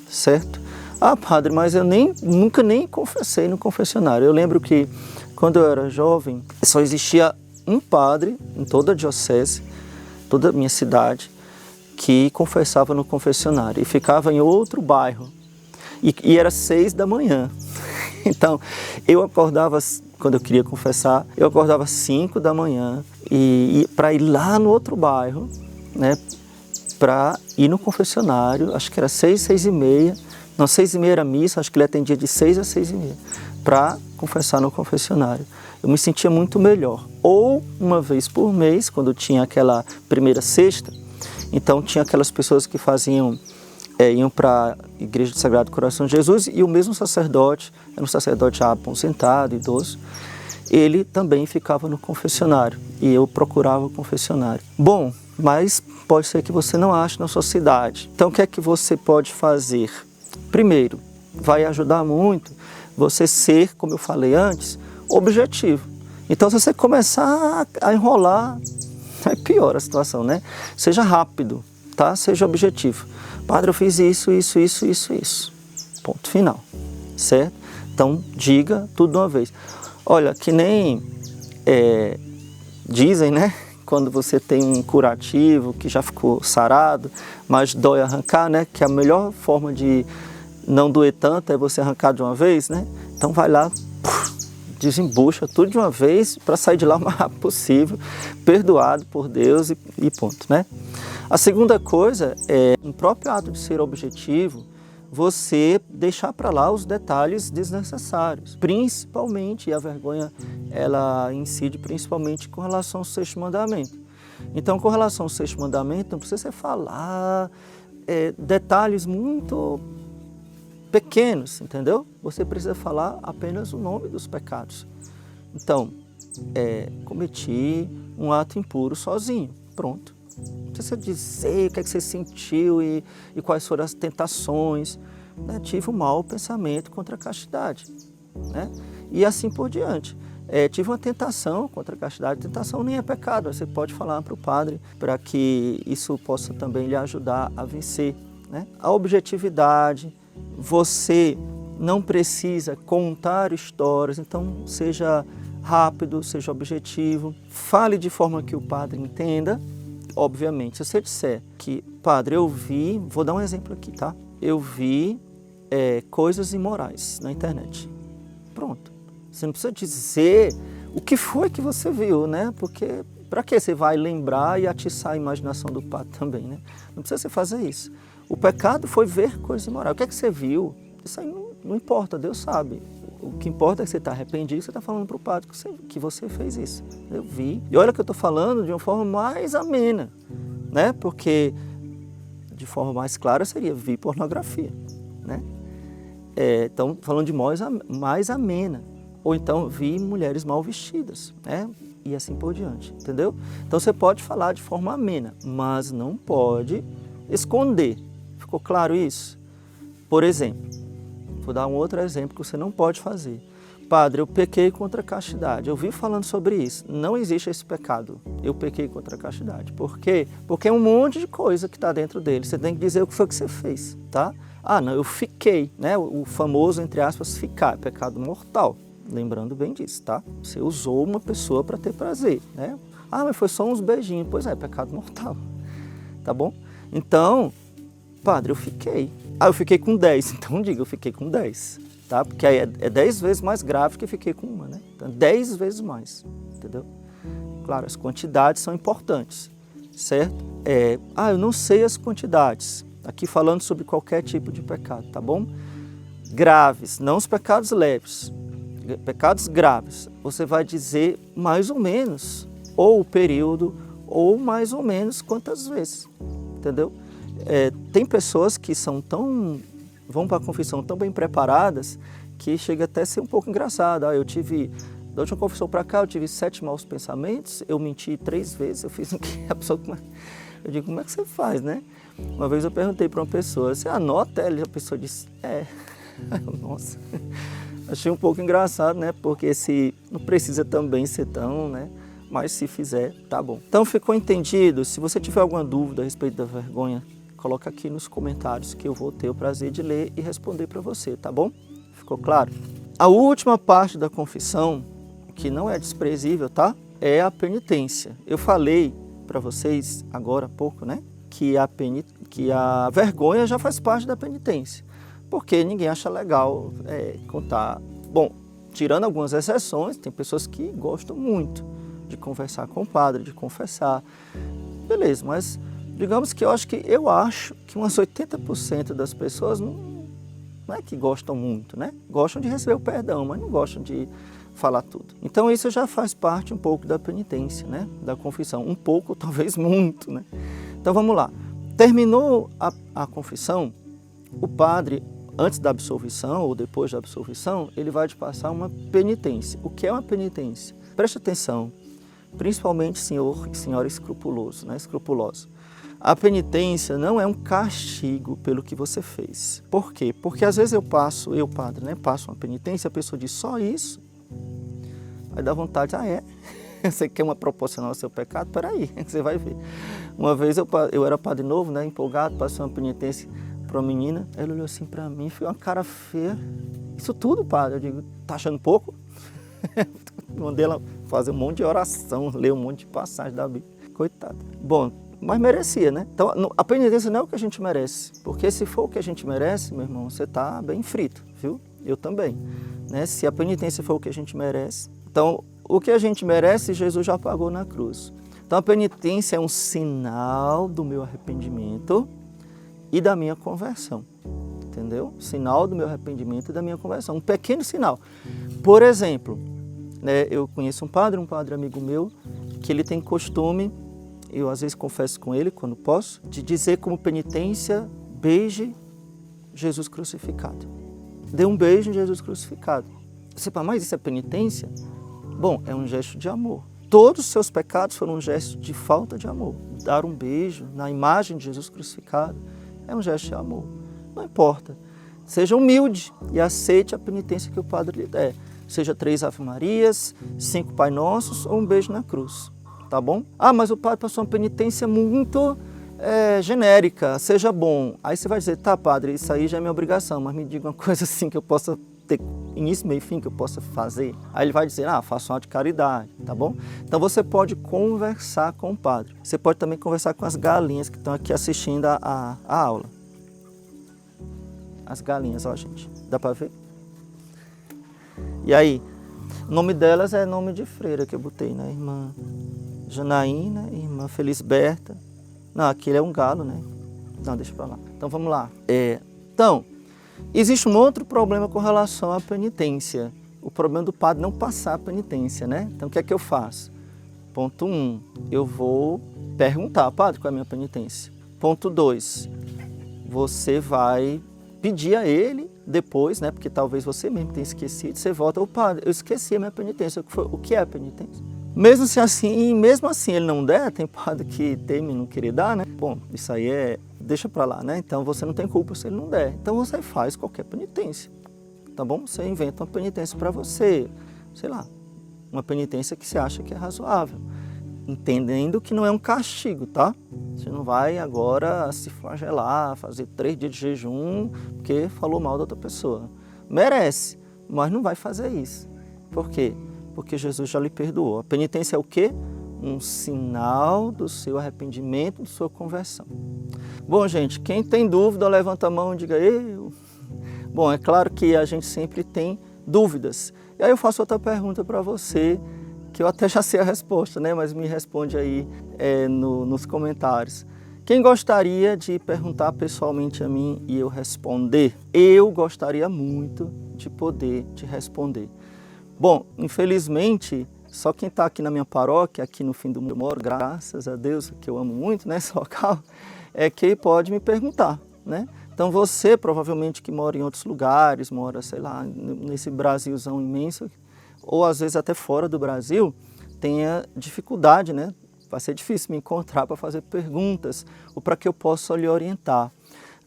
certo? Ah, padre, mas eu nunca nem confessei no confessionário. Eu lembro que quando eu era jovem, só existia um padre em toda a diocese, toda a minha cidade, que confessava no confessionário e ficava em outro bairro. E era 6 da manhã. Então, eu acordava, quando eu queria confessar, eu acordava 5 da manhã e para ir lá no outro bairro, né, para ir no confessionário, acho que era 6, 6 e meia, não, 6 e meia era missa, acho que ele atendia de 6 a 6 e meia, para confessar no confessionário. Eu me sentia muito melhor. Ou uma vez por mês, quando tinha aquela primeira sexta, então tinha aquelas pessoas que iam para a Igreja do Sagrado Coração de Jesus, e o mesmo sacerdote, era um sacerdote já aposentado, idoso, ele também ficava no confessionário e eu procurava o confessionário. Bom, mas pode ser que você não ache na sua cidade. Então o que é que você pode fazer? Primeiro, vai ajudar muito você ser, como eu falei antes, objetivo. Então se você começar a enrolar, é pior a situação, né? Seja rápido, tá? Seja objetivo. Padre, eu fiz isso. Ponto final, certo? Então, diga tudo de uma vez. Olha, que nem dizem, né? Quando você tem um curativo que já ficou sarado, mas dói arrancar, né? Que a melhor forma de não doer tanto é você arrancar de uma vez, né? Então, vai lá, desembucha tudo de uma vez para sair de lá o mais rápido possível, perdoado por Deus e ponto, né? A segunda coisa é, no próprio ato de ser objetivo, você deixar para lá os detalhes desnecessários, principalmente, e a vergonha ela incide principalmente com relação ao sexto mandamento. Então, com relação ao sexto mandamento, não precisa você falar detalhes muito pequenos, entendeu? Você precisa falar apenas o nome dos pecados. Então, cometi um ato impuro sozinho, pronto. Não precisa dizer o que é que você sentiu e quais foram as tentações. Né? Tive um mau pensamento contra a castidade, né? E assim por diante. Tive uma tentação contra a castidade. Tentação nem é pecado, você pode falar para o padre para que isso possa também lhe ajudar a vencer, né? A objetividade, você não precisa contar histórias, então seja rápido, seja objetivo, fale de forma que o padre entenda. Obviamente, se você disser que, padre, eu vi, vou dar um exemplo aqui, tá? Eu vi coisas imorais na internet. Pronto. Você não precisa dizer o que foi que você viu, né? Porque para que você vai lembrar e atiçar a imaginação do padre também, né? Não precisa você fazer isso. O pecado foi ver coisa imoral. O que é que você viu? Isso aí não importa, Deus sabe. O que importa é que você está arrependido, você está falando para o padre que você fez isso. Eu vi. E olha que eu estou falando de uma forma mais amena, né? Porque de forma mais clara seria vi pornografia, né? Então, falando de mais amena. Ou então vi mulheres mal vestidas, né? E assim por diante, entendeu? Então você pode falar de forma amena, mas não pode esconder. Ficou claro isso? Por exemplo, vou dar um outro exemplo que você não pode fazer. Padre, eu pequei contra a castidade. Eu vi falando sobre isso. Não existe esse pecado. Eu pequei contra a castidade. Por quê? Porque é um monte de coisa que está dentro dele. Você tem que dizer o que foi que você fez, tá? Ah, não, eu fiquei, né? O famoso, entre aspas, ficar, pecado mortal. Lembrando bem disso, tá? Você usou uma pessoa para ter prazer, né? Ah, mas foi só uns beijinhos. Pois é, pecado mortal, tá bom? Então, padre, eu fiquei. Ah, eu fiquei com 10, então diga, eu fiquei com 10, tá? Porque aí é 10 vezes mais grave que eu fiquei com uma, né? Então, 10 vezes mais, entendeu? Claro, as quantidades são importantes, certo? Eu não sei as quantidades, aqui falando sobre qualquer tipo de pecado, tá bom? Graves, não os pecados leves, pecados graves, você vai dizer mais ou menos, ou o período, ou mais ou menos quantas vezes, entendeu? Tem pessoas que vão para a confissão tão bem preparadas que chega até a ser um pouco engraçado. Da última confissão para cá, eu tive 7 maus pensamentos, eu menti 3 vezes, eu fiz o que a pessoa Eu digo, como é que você faz, né? Uma vez eu perguntei para uma pessoa, você anota ela? E a pessoa disse, é. Nossa, achei um pouco engraçado, né? Porque se não precisa também ser tão, né? Mas se fizer, tá bom. Então ficou entendido? Se você tiver alguma dúvida a respeito da vergonha, coloca aqui nos comentários que eu vou ter o prazer de ler e responder para você, tá bom? Ficou claro? A última parte da confissão, que não é desprezível, tá? É a penitência. Eu falei para vocês agora há pouco, né? Que a vergonha já faz parte da penitência. Porque ninguém acha legal contar. Bom, tirando algumas exceções, tem pessoas que gostam muito de conversar com o padre, de confessar. Beleza, mas digamos que eu acho que umas 80% das pessoas não é que gostam muito, né? Gostam de receber o perdão, mas não gostam de falar tudo. Então isso já faz parte um pouco da penitência, né? Da confissão. Um pouco, talvez muito, né? Então vamos lá. Terminou a confissão, o padre, antes da absolvição ou depois da absolvição, ele vai te passar uma penitência. O que é uma penitência? Preste atenção, principalmente senhor e senhora escrupuloso, né? Escrupuloso. A penitência não é um castigo pelo que você fez. Por quê? Porque às vezes eu, padre, né? Passo uma penitência, a pessoa diz só isso, aí dá vontade, você quer uma proporcional ao seu pecado? Peraí, você vai ver. Uma vez eu era padre novo, né? Empolgado, passei uma penitência para uma menina, ela olhou assim para mim, foi uma cara feia. Isso tudo, padre? Eu digo, tá achando pouco? Mandei ela fazer um monte de oração, ler um monte de passagem da Bíblia. Coitada. Bom, mas merecia, né? Então, a penitência não é o que a gente merece, porque se for o que a gente merece, meu irmão, você tá bem frito, viu? Eu também, né? Se a penitência for o que a gente merece, então, o que a gente merece, Jesus já pagou na cruz. Então, a penitência é um sinal do meu arrependimento e da minha conversão, entendeu? Sinal do meu arrependimento e da minha conversão, um pequeno sinal. Por exemplo, né, eu conheço um padre amigo meu, que ele tem costume, eu às vezes confesso com ele, quando posso, de dizer como penitência, beije Jesus crucificado. Dê um beijo em Jesus crucificado. Você fala, mas isso é penitência? Bom, é um gesto de amor. Todos os seus pecados foram um gesto de falta de amor. Dar um beijo na imagem de Jesus crucificado é um gesto de amor. Não importa. Seja humilde e aceite a penitência que o padre lhe der. Seja 3 Ave Marias, 5 Pai Nossos ou um beijo na cruz. Tá bom? Ah, mas o padre passou uma penitência muito genérica. Seja bom. Aí você vai dizer, tá, padre, isso aí já é minha obrigação, mas me diga uma coisa assim que eu possa ter início, meio e fim, que eu possa fazer. Aí ele vai dizer, faça um ato de caridade, tá bom? Então você pode conversar com o padre. Você pode também conversar com as galinhas que estão aqui assistindo a aula. As galinhas, ó, gente. Dá para ver? E aí, o nome delas é nome de freira que eu botei, né? Irmã Janaína, irmã Felisberta. Não, aquele é um galo, né? Não, deixa pra lá. Então vamos lá. Então, existe um outro problema com relação à penitência. O problema do padre não passar a penitência, né? Então o que é que eu faço? Ponto 1, eu vou perguntar, padre, qual é a minha penitência? Ponto 2, você vai pedir a ele depois, né? Porque talvez você mesmo tenha esquecido, você volta, ô padre, eu esqueci a minha penitência. O que é a penitência? Mesmo assim ele não der, tem padre que teme não querer dar, né? Bom, isso aí deixa pra lá, né? Então você não tem culpa se ele não der. Então você faz qualquer penitência, tá bom? Você inventa uma penitência para você, sei lá, uma penitência que você acha que é razoável, entendendo que não é um castigo, tá? Você não vai agora se flagelar, fazer 3 dias de jejum porque falou mal da outra pessoa. Merece, mas não vai fazer isso. Por quê? Porque Jesus já lhe perdoou. A penitência é o quê? Um sinal do seu arrependimento, da sua conversão. Bom, gente, quem tem dúvida, levanta a mão e diga eu. Bom, é claro que a gente sempre tem dúvidas. E aí eu faço outra pergunta para você, que eu até já sei a resposta, né? Mas me responde aí nos comentários. Quem gostaria de perguntar pessoalmente a mim e eu responder? Eu gostaria muito de poder te responder. Bom, infelizmente, só quem está aqui na minha paróquia, aqui no fim do mundo eu moro, graças a Deus, que eu amo muito, né, esse local, é que pode me perguntar, né? Então você, provavelmente, que mora em outros lugares, mora, sei lá, nesse Brasilzão imenso, ou às vezes até fora do Brasil, tenha dificuldade, né, vai ser difícil me encontrar para fazer perguntas ou para que eu possa lhe orientar.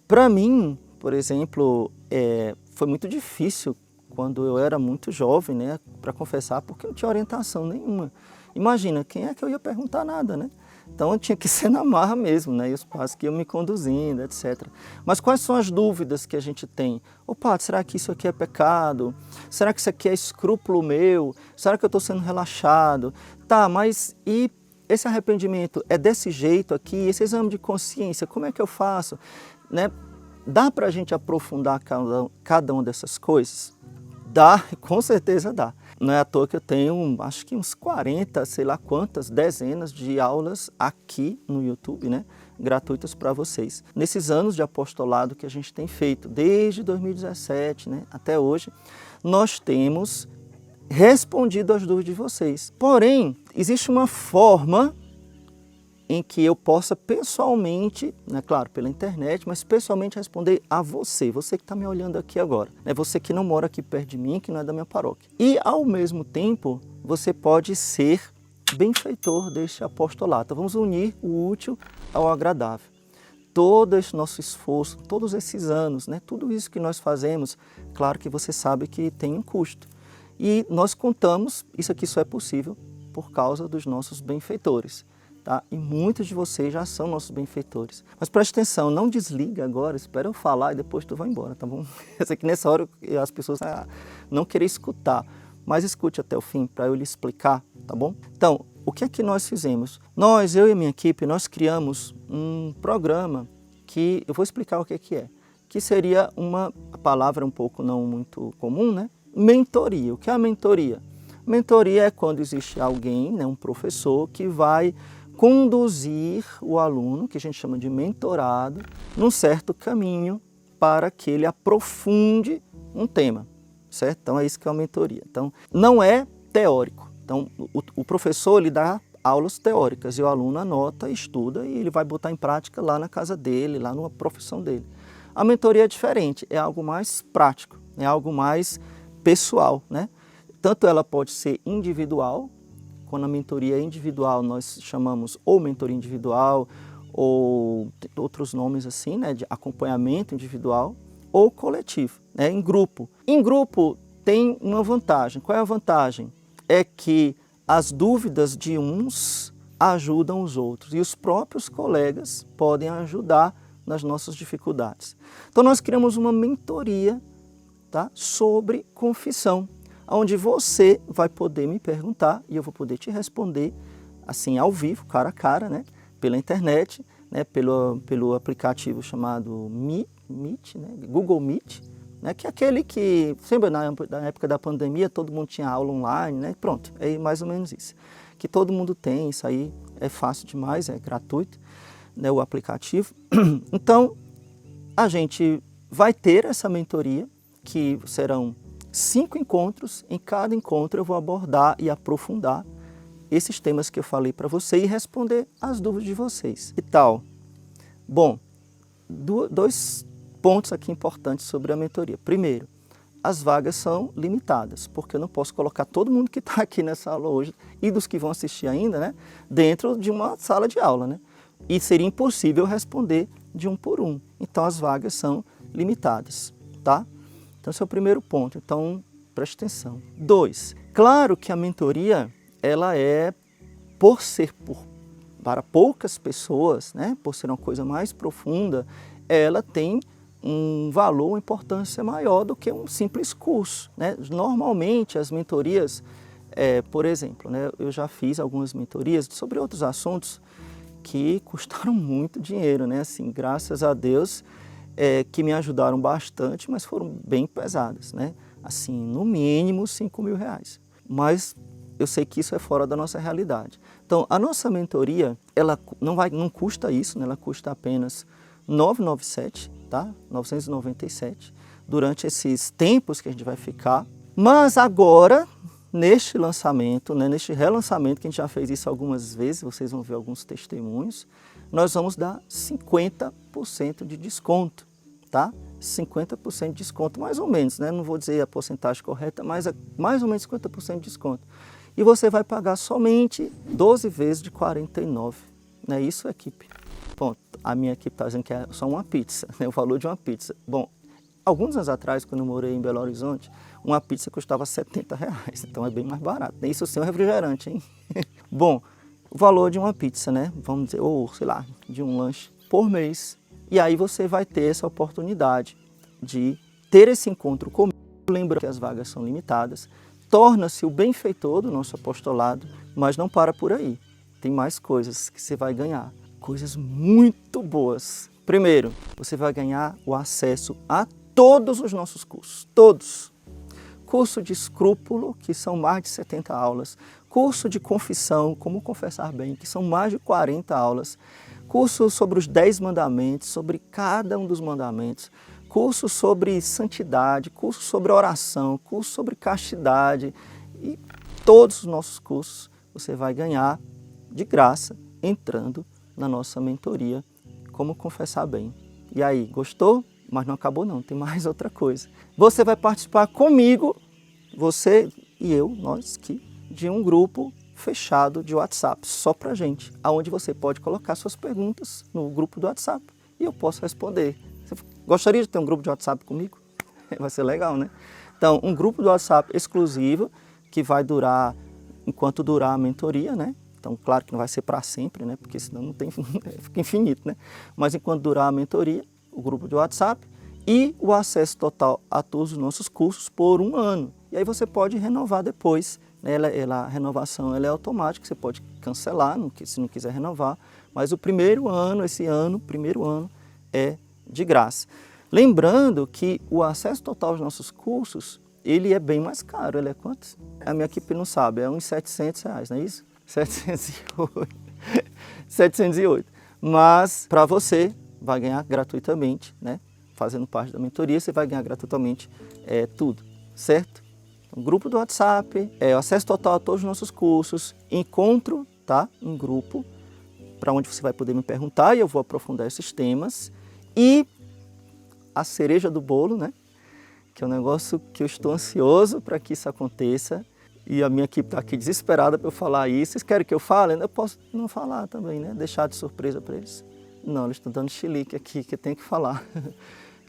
Para mim, por exemplo, foi muito difícil quando eu era muito jovem, né, para confessar, porque não tinha orientação nenhuma. Imagina, quem é que eu ia perguntar nada, né? Então eu tinha que ser na marra mesmo, né? E os pais que iam me conduzindo, etc. Mas quais são as dúvidas que a gente tem? Ô padre, será que isso aqui é pecado? Será que isso aqui é escrúpulo meu? Será que eu estou sendo relaxado? Tá, mas e esse arrependimento é desse jeito aqui? Esse exame de consciência, como é que eu faço? Né? Dá para a gente aprofundar cada uma dessas coisas? Dá, com certeza dá. Não é à toa que eu tenho, acho que uns 40, sei lá quantas, dezenas de aulas aqui no YouTube, né? Gratuitas para vocês. Nesses anos de apostolado que a gente tem feito, desde 2017, né, até hoje, nós temos respondido às dúvidas de vocês. Porém, existe uma forma em que eu possa pessoalmente, né, claro, pela internet, mas pessoalmente responder a você que está me olhando aqui agora, né, você que não mora aqui perto de mim, que não é da minha paróquia. E, ao mesmo tempo, você pode ser benfeitor deste apostolado. Então, vamos unir o útil ao agradável. Todo esse nosso esforço, todos esses anos, né, tudo isso que nós fazemos, claro que você sabe que tem um custo. E nós contamos, isso aqui só é possível por causa dos nossos benfeitores. Tá? E muitos de vocês já são nossos benfeitores. Mas preste atenção, não desliga agora, espera eu falar e depois tu vai embora, tá bom? Eu sei que nessa hora as pessoas não querem escutar, mas escute até o fim para eu lhe explicar, tá bom? Então, o que é que nós fizemos? Eu e a minha equipe, nós criamos um programa que eu vou explicar o que é. Que seria a palavra um pouco não muito comum, né? Mentoria. O que é a mentoria? Mentoria é quando existe alguém, né, um professor, que vai conduzir o aluno, que a gente chama de mentorado, num certo caminho para que ele aprofunde um tema, certo? Então é isso que é uma mentoria. Então não é teórico. Então o professor ele dá aulas teóricas e o aluno anota, estuda e ele vai botar em prática lá na casa dele, lá numa profissão dele. A mentoria é diferente, é algo mais prático, é algo mais pessoal, né? Tanto ela pode ser individual. Quando a mentoria é individual, nós chamamos ou mentoria individual, ou outros nomes assim, né, de acompanhamento individual, ou coletivo, né, em grupo. Em grupo tem uma vantagem. Qual é a vantagem? É que as dúvidas de uns ajudam os outros e os próprios colegas podem ajudar nas nossas dificuldades. Então nós criamos uma mentoria, tá, sobre confissão, onde você vai poder me perguntar e eu vou poder te responder assim ao vivo, cara a cara, né? Pela internet, né? Pelo aplicativo chamado Meet, né? Google Meet, né? Que é aquele que, sempre na época da pandemia, todo mundo tinha aula online, né? Pronto, é mais ou menos isso. Que todo mundo tem, isso aí é fácil demais, é gratuito, né? O aplicativo. Então, a gente vai ter essa mentoria, que serão 5 encontros. Em cada encontro eu vou abordar e aprofundar esses temas que eu falei para você e responder as dúvidas de vocês. E tal? Bom, 2 pontos aqui importantes sobre a mentoria. Primeiro, as vagas são limitadas, porque eu não posso colocar todo mundo que está aqui nessa aula hoje e dos que vão assistir ainda, né, dentro de uma sala de aula, né? E seria impossível responder de um por um. Então as vagas são limitadas, tá? Então, esse é o primeiro ponto, então preste atenção. 2, claro que a mentoria, ela é, para poucas pessoas, né, por ser uma coisa mais profunda, ela tem um valor, uma importância maior do que um simples curso, né? Normalmente as mentorias, por exemplo, né, eu já fiz algumas mentorias sobre outros assuntos que custaram muito dinheiro, né? Assim, graças a Deus, que me ajudaram bastante, mas foram bem pesadas, né? Assim, no mínimo R$5.000. Mas eu sei que isso é fora da nossa realidade. Então, a nossa mentoria, ela não custa isso, né? Ela custa apenas R$ 997, tá? 997, durante esses tempos que a gente vai ficar. Mas agora, neste lançamento, né? Neste relançamento, que a gente já fez isso algumas vezes, vocês vão ver alguns testemunhos, nós vamos dar 50% de desconto, tá? 50% de desconto, mais ou menos, né? Não vou dizer a porcentagem correta, mas mais ou menos 50% de desconto. e você vai pagar somente 12 vezes de R$ 49. Não é isso, equipe? Bom, a minha equipe está dizendo que é só uma pizza, né? O valor de uma pizza. Bom, alguns anos atrás, quando eu morei em Belo Horizonte, uma pizza custava R$ 70, então é bem mais barato. Isso sem o refrigerante, hein? Bom, o valor de uma pizza, né? Vamos dizer, ou sei lá, de um lanche por mês. E aí você vai ter essa oportunidade de ter esse encontro comigo. Lembra que as vagas são limitadas, torna-se o benfeitor do nosso apostolado, mas não para por aí. Tem mais coisas que você vai ganhar, coisas muito boas. Primeiro, você vai ganhar o acesso a todos os nossos cursos, todos. Curso de escrúpulo, que são mais de 70 aulas. Curso de confissão, como confessar bem, que são mais de 40 aulas. Curso sobre os 10 mandamentos, sobre cada um dos mandamentos. Curso sobre santidade, curso sobre oração, curso sobre castidade. E todos os nossos cursos você vai ganhar de graça entrando na nossa mentoria, como confessar bem. E aí, gostou? Mas não acabou não, tem mais outra coisa. Você vai participar comigo, você e eu, nós aqui, de um grupo fechado de WhatsApp, só pra gente, onde você pode colocar suas perguntas no grupo do WhatsApp e eu posso responder. Você gostaria de ter um grupo de WhatsApp comigo? Vai ser legal, né? Então, um grupo do WhatsApp exclusivo que vai durar enquanto durar a mentoria, né? Então, claro que não vai ser para sempre, né? Porque senão não tem, fica infinito, né? Mas enquanto durar a mentoria, o grupo de WhatsApp e o acesso total a todos os nossos cursos por 1 ano. E aí você pode renovar depois, né? A renovação ela é automática, você pode cancelar se não quiser renovar, mas o primeiro ano, primeiro ano é de graça. Lembrando que o acesso total aos nossos cursos, ele é bem mais caro, ele é quanto? A minha equipe não sabe, é uns R$700, não é isso? 708. 708. Mas para você vai ganhar gratuitamente, né? Fazendo parte da mentoria, você vai ganhar gratuitamente tudo, certo? Então, grupo do WhatsApp, acesso total a todos os nossos cursos, encontro, tá? Em grupo, para onde você vai poder me perguntar e eu vou aprofundar esses temas. E a cereja do bolo, né? Que é um negócio que eu estou ansioso para que isso aconteça. E a minha equipe está aqui desesperada para eu falar isso. Vocês querem que eu fale? Eu posso não falar também, né? Deixar de surpresa para eles. Não, eles estão dando chilique aqui, que eu tenho que falar.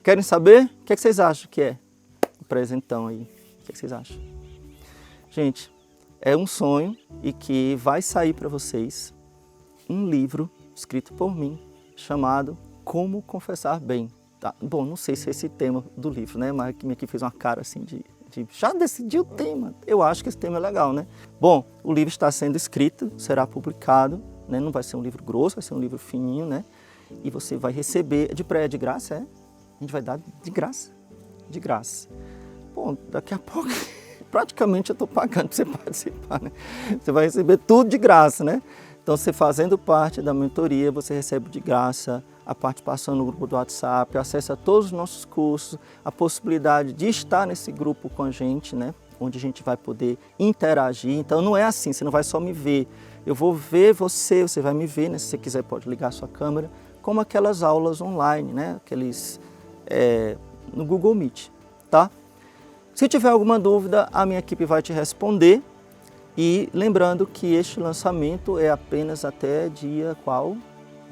Querem saber? O que vocês acham que é? O presentão aí. O que vocês acham? Gente, é um sonho e que vai sair para vocês um livro escrito por mim, chamado Como Confessar Bem. Tá? Bom, não sei se é esse tema do livro, né? Mas a minha equipe fez uma cara assim de já decidiu o tema. Eu acho que esse tema é legal, né? Bom, o livro está sendo escrito, será publicado, né? Não vai ser um livro grosso, vai ser um livro fininho, né? E você vai receber, de graça, A gente vai dar de graça, de graça. Bom, daqui a pouco, praticamente eu estou pagando para você participar, né? Você vai receber tudo de graça, né? Então, você fazendo parte da mentoria, você recebe de graça a participação no grupo do WhatsApp, acesso a todos os nossos cursos, a possibilidade de estar nesse grupo com a gente, né? Onde a gente vai poder interagir. Então, não é assim, você não vai só me ver. Eu vou ver você vai me ver, né? Se você quiser, pode ligar a sua câmera, como aquelas aulas online, né? No Google Meet, tá? Se tiver alguma dúvida, a minha equipe vai te responder. E lembrando que este lançamento é apenas até dia qual?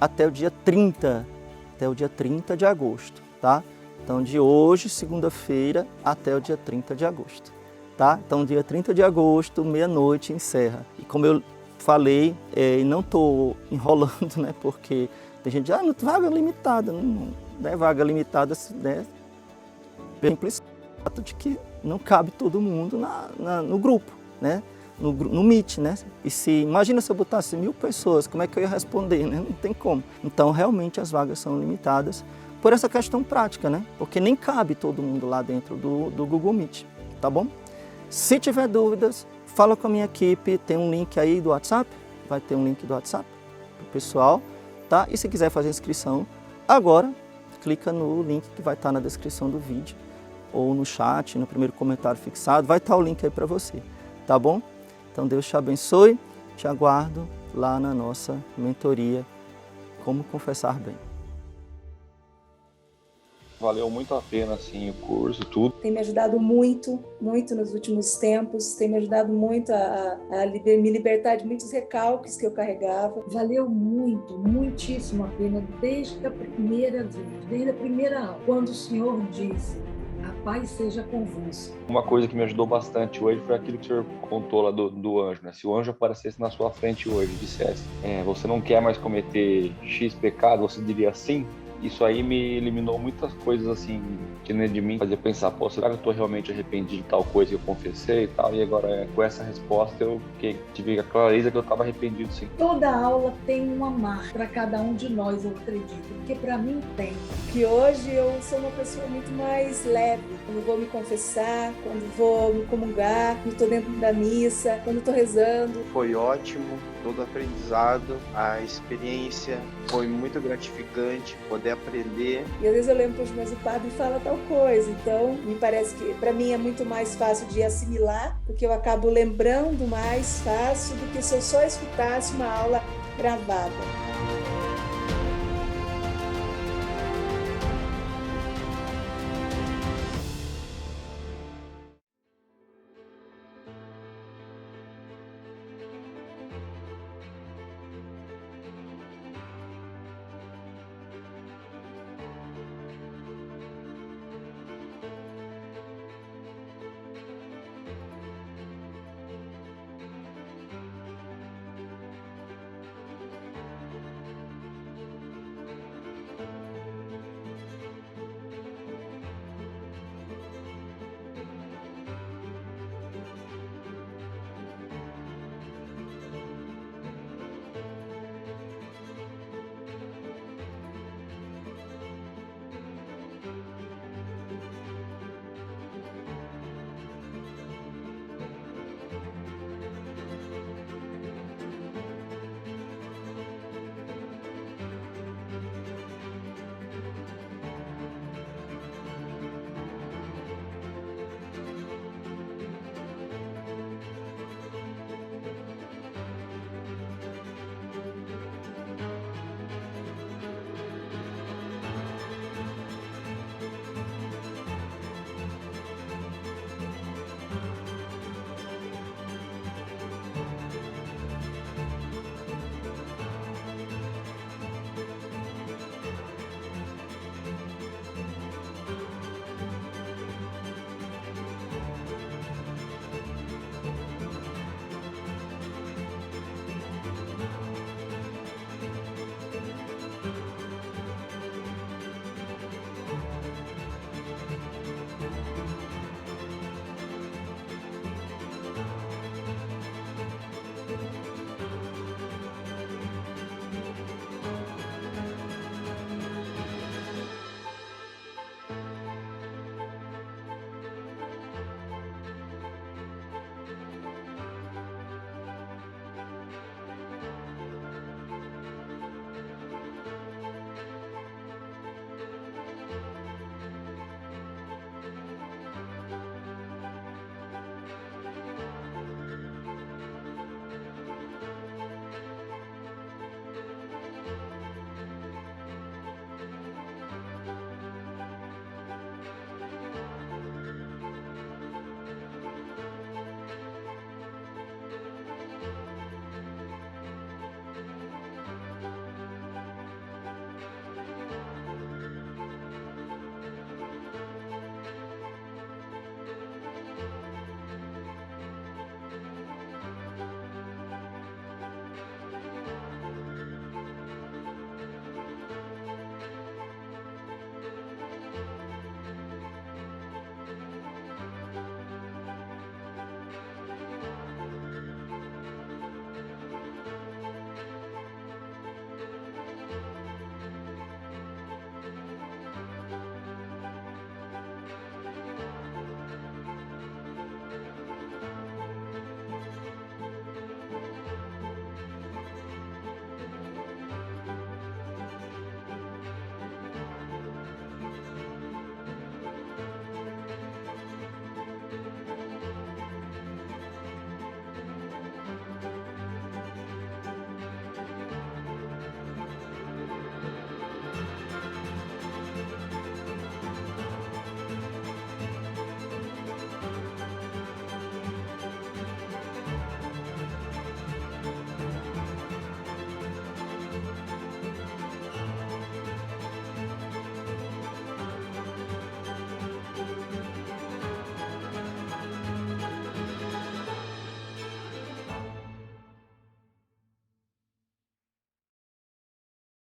Até o dia 30, até o dia 30 de agosto, tá? Então, de hoje, segunda-feira, até o dia 30 de agosto, tá? Então, dia 30 de agosto, meia-noite, encerra. E como eu falei, não estou enrolando, né? Porque tem gente que diz, vaga limitada. Não é vaga limitada, né? Simples fato de que não cabe todo mundo no grupo, né? No Meet, né? Imagina se eu botasse 1000 pessoas, como é que eu ia responder, né? Não tem como. Então, realmente, as vagas são limitadas por essa questão prática, né? Porque nem cabe todo mundo lá dentro do Google Meet, tá bom? Se tiver dúvidas, fala com a minha equipe, tem um link aí do WhatsApp, vai ter um link do WhatsApp pro pessoal, tá? E se quiser fazer inscrição, agora, clica no link que vai estar na descrição do vídeo, ou no chat, no primeiro comentário fixado, vai estar o link aí para você, tá bom? Então, Deus te abençoe, te aguardo lá na nossa mentoria, Como Confessar Bem. Valeu muito a pena, assim, o curso, tudo. Tem me ajudado muito, muito nos últimos tempos, tem me ajudado muito me libertar de muitos recalques que eu carregava. Valeu muito, muitíssimo a pena, desde a primeira vez, desde a primeira aula, quando o Senhor disse: a paz seja convosco. Uma coisa que me ajudou bastante hoje foi aquilo que o senhor contou lá do anjo, né? Se o anjo aparecesse na sua frente hoje e dissesse, você não quer mais cometer X pecado, você diria sim? Isso aí me eliminou muitas coisas, assim, que dentro de mim fazia pensar, pô, será que eu tô realmente arrependido de tal coisa que eu confessei e tal? E agora, com essa resposta, eu tive a clareza que eu estava arrependido, sim. Toda aula tem uma marca para cada um de nós, eu acredito, porque para mim tem. Que hoje eu sou uma pessoa muito mais leve. Quando vou me confessar, quando vou me comungar, quando estou dentro da missa, quando estou rezando. Foi ótimo, todo aprendizado, a experiência foi muito gratificante, poder aprender. E às vezes eu lembro, mas o padre fala tal coisa, então me parece que para mim é muito mais fácil de assimilar, porque eu acabo lembrando mais fácil do que se eu só escutasse uma aula gravada.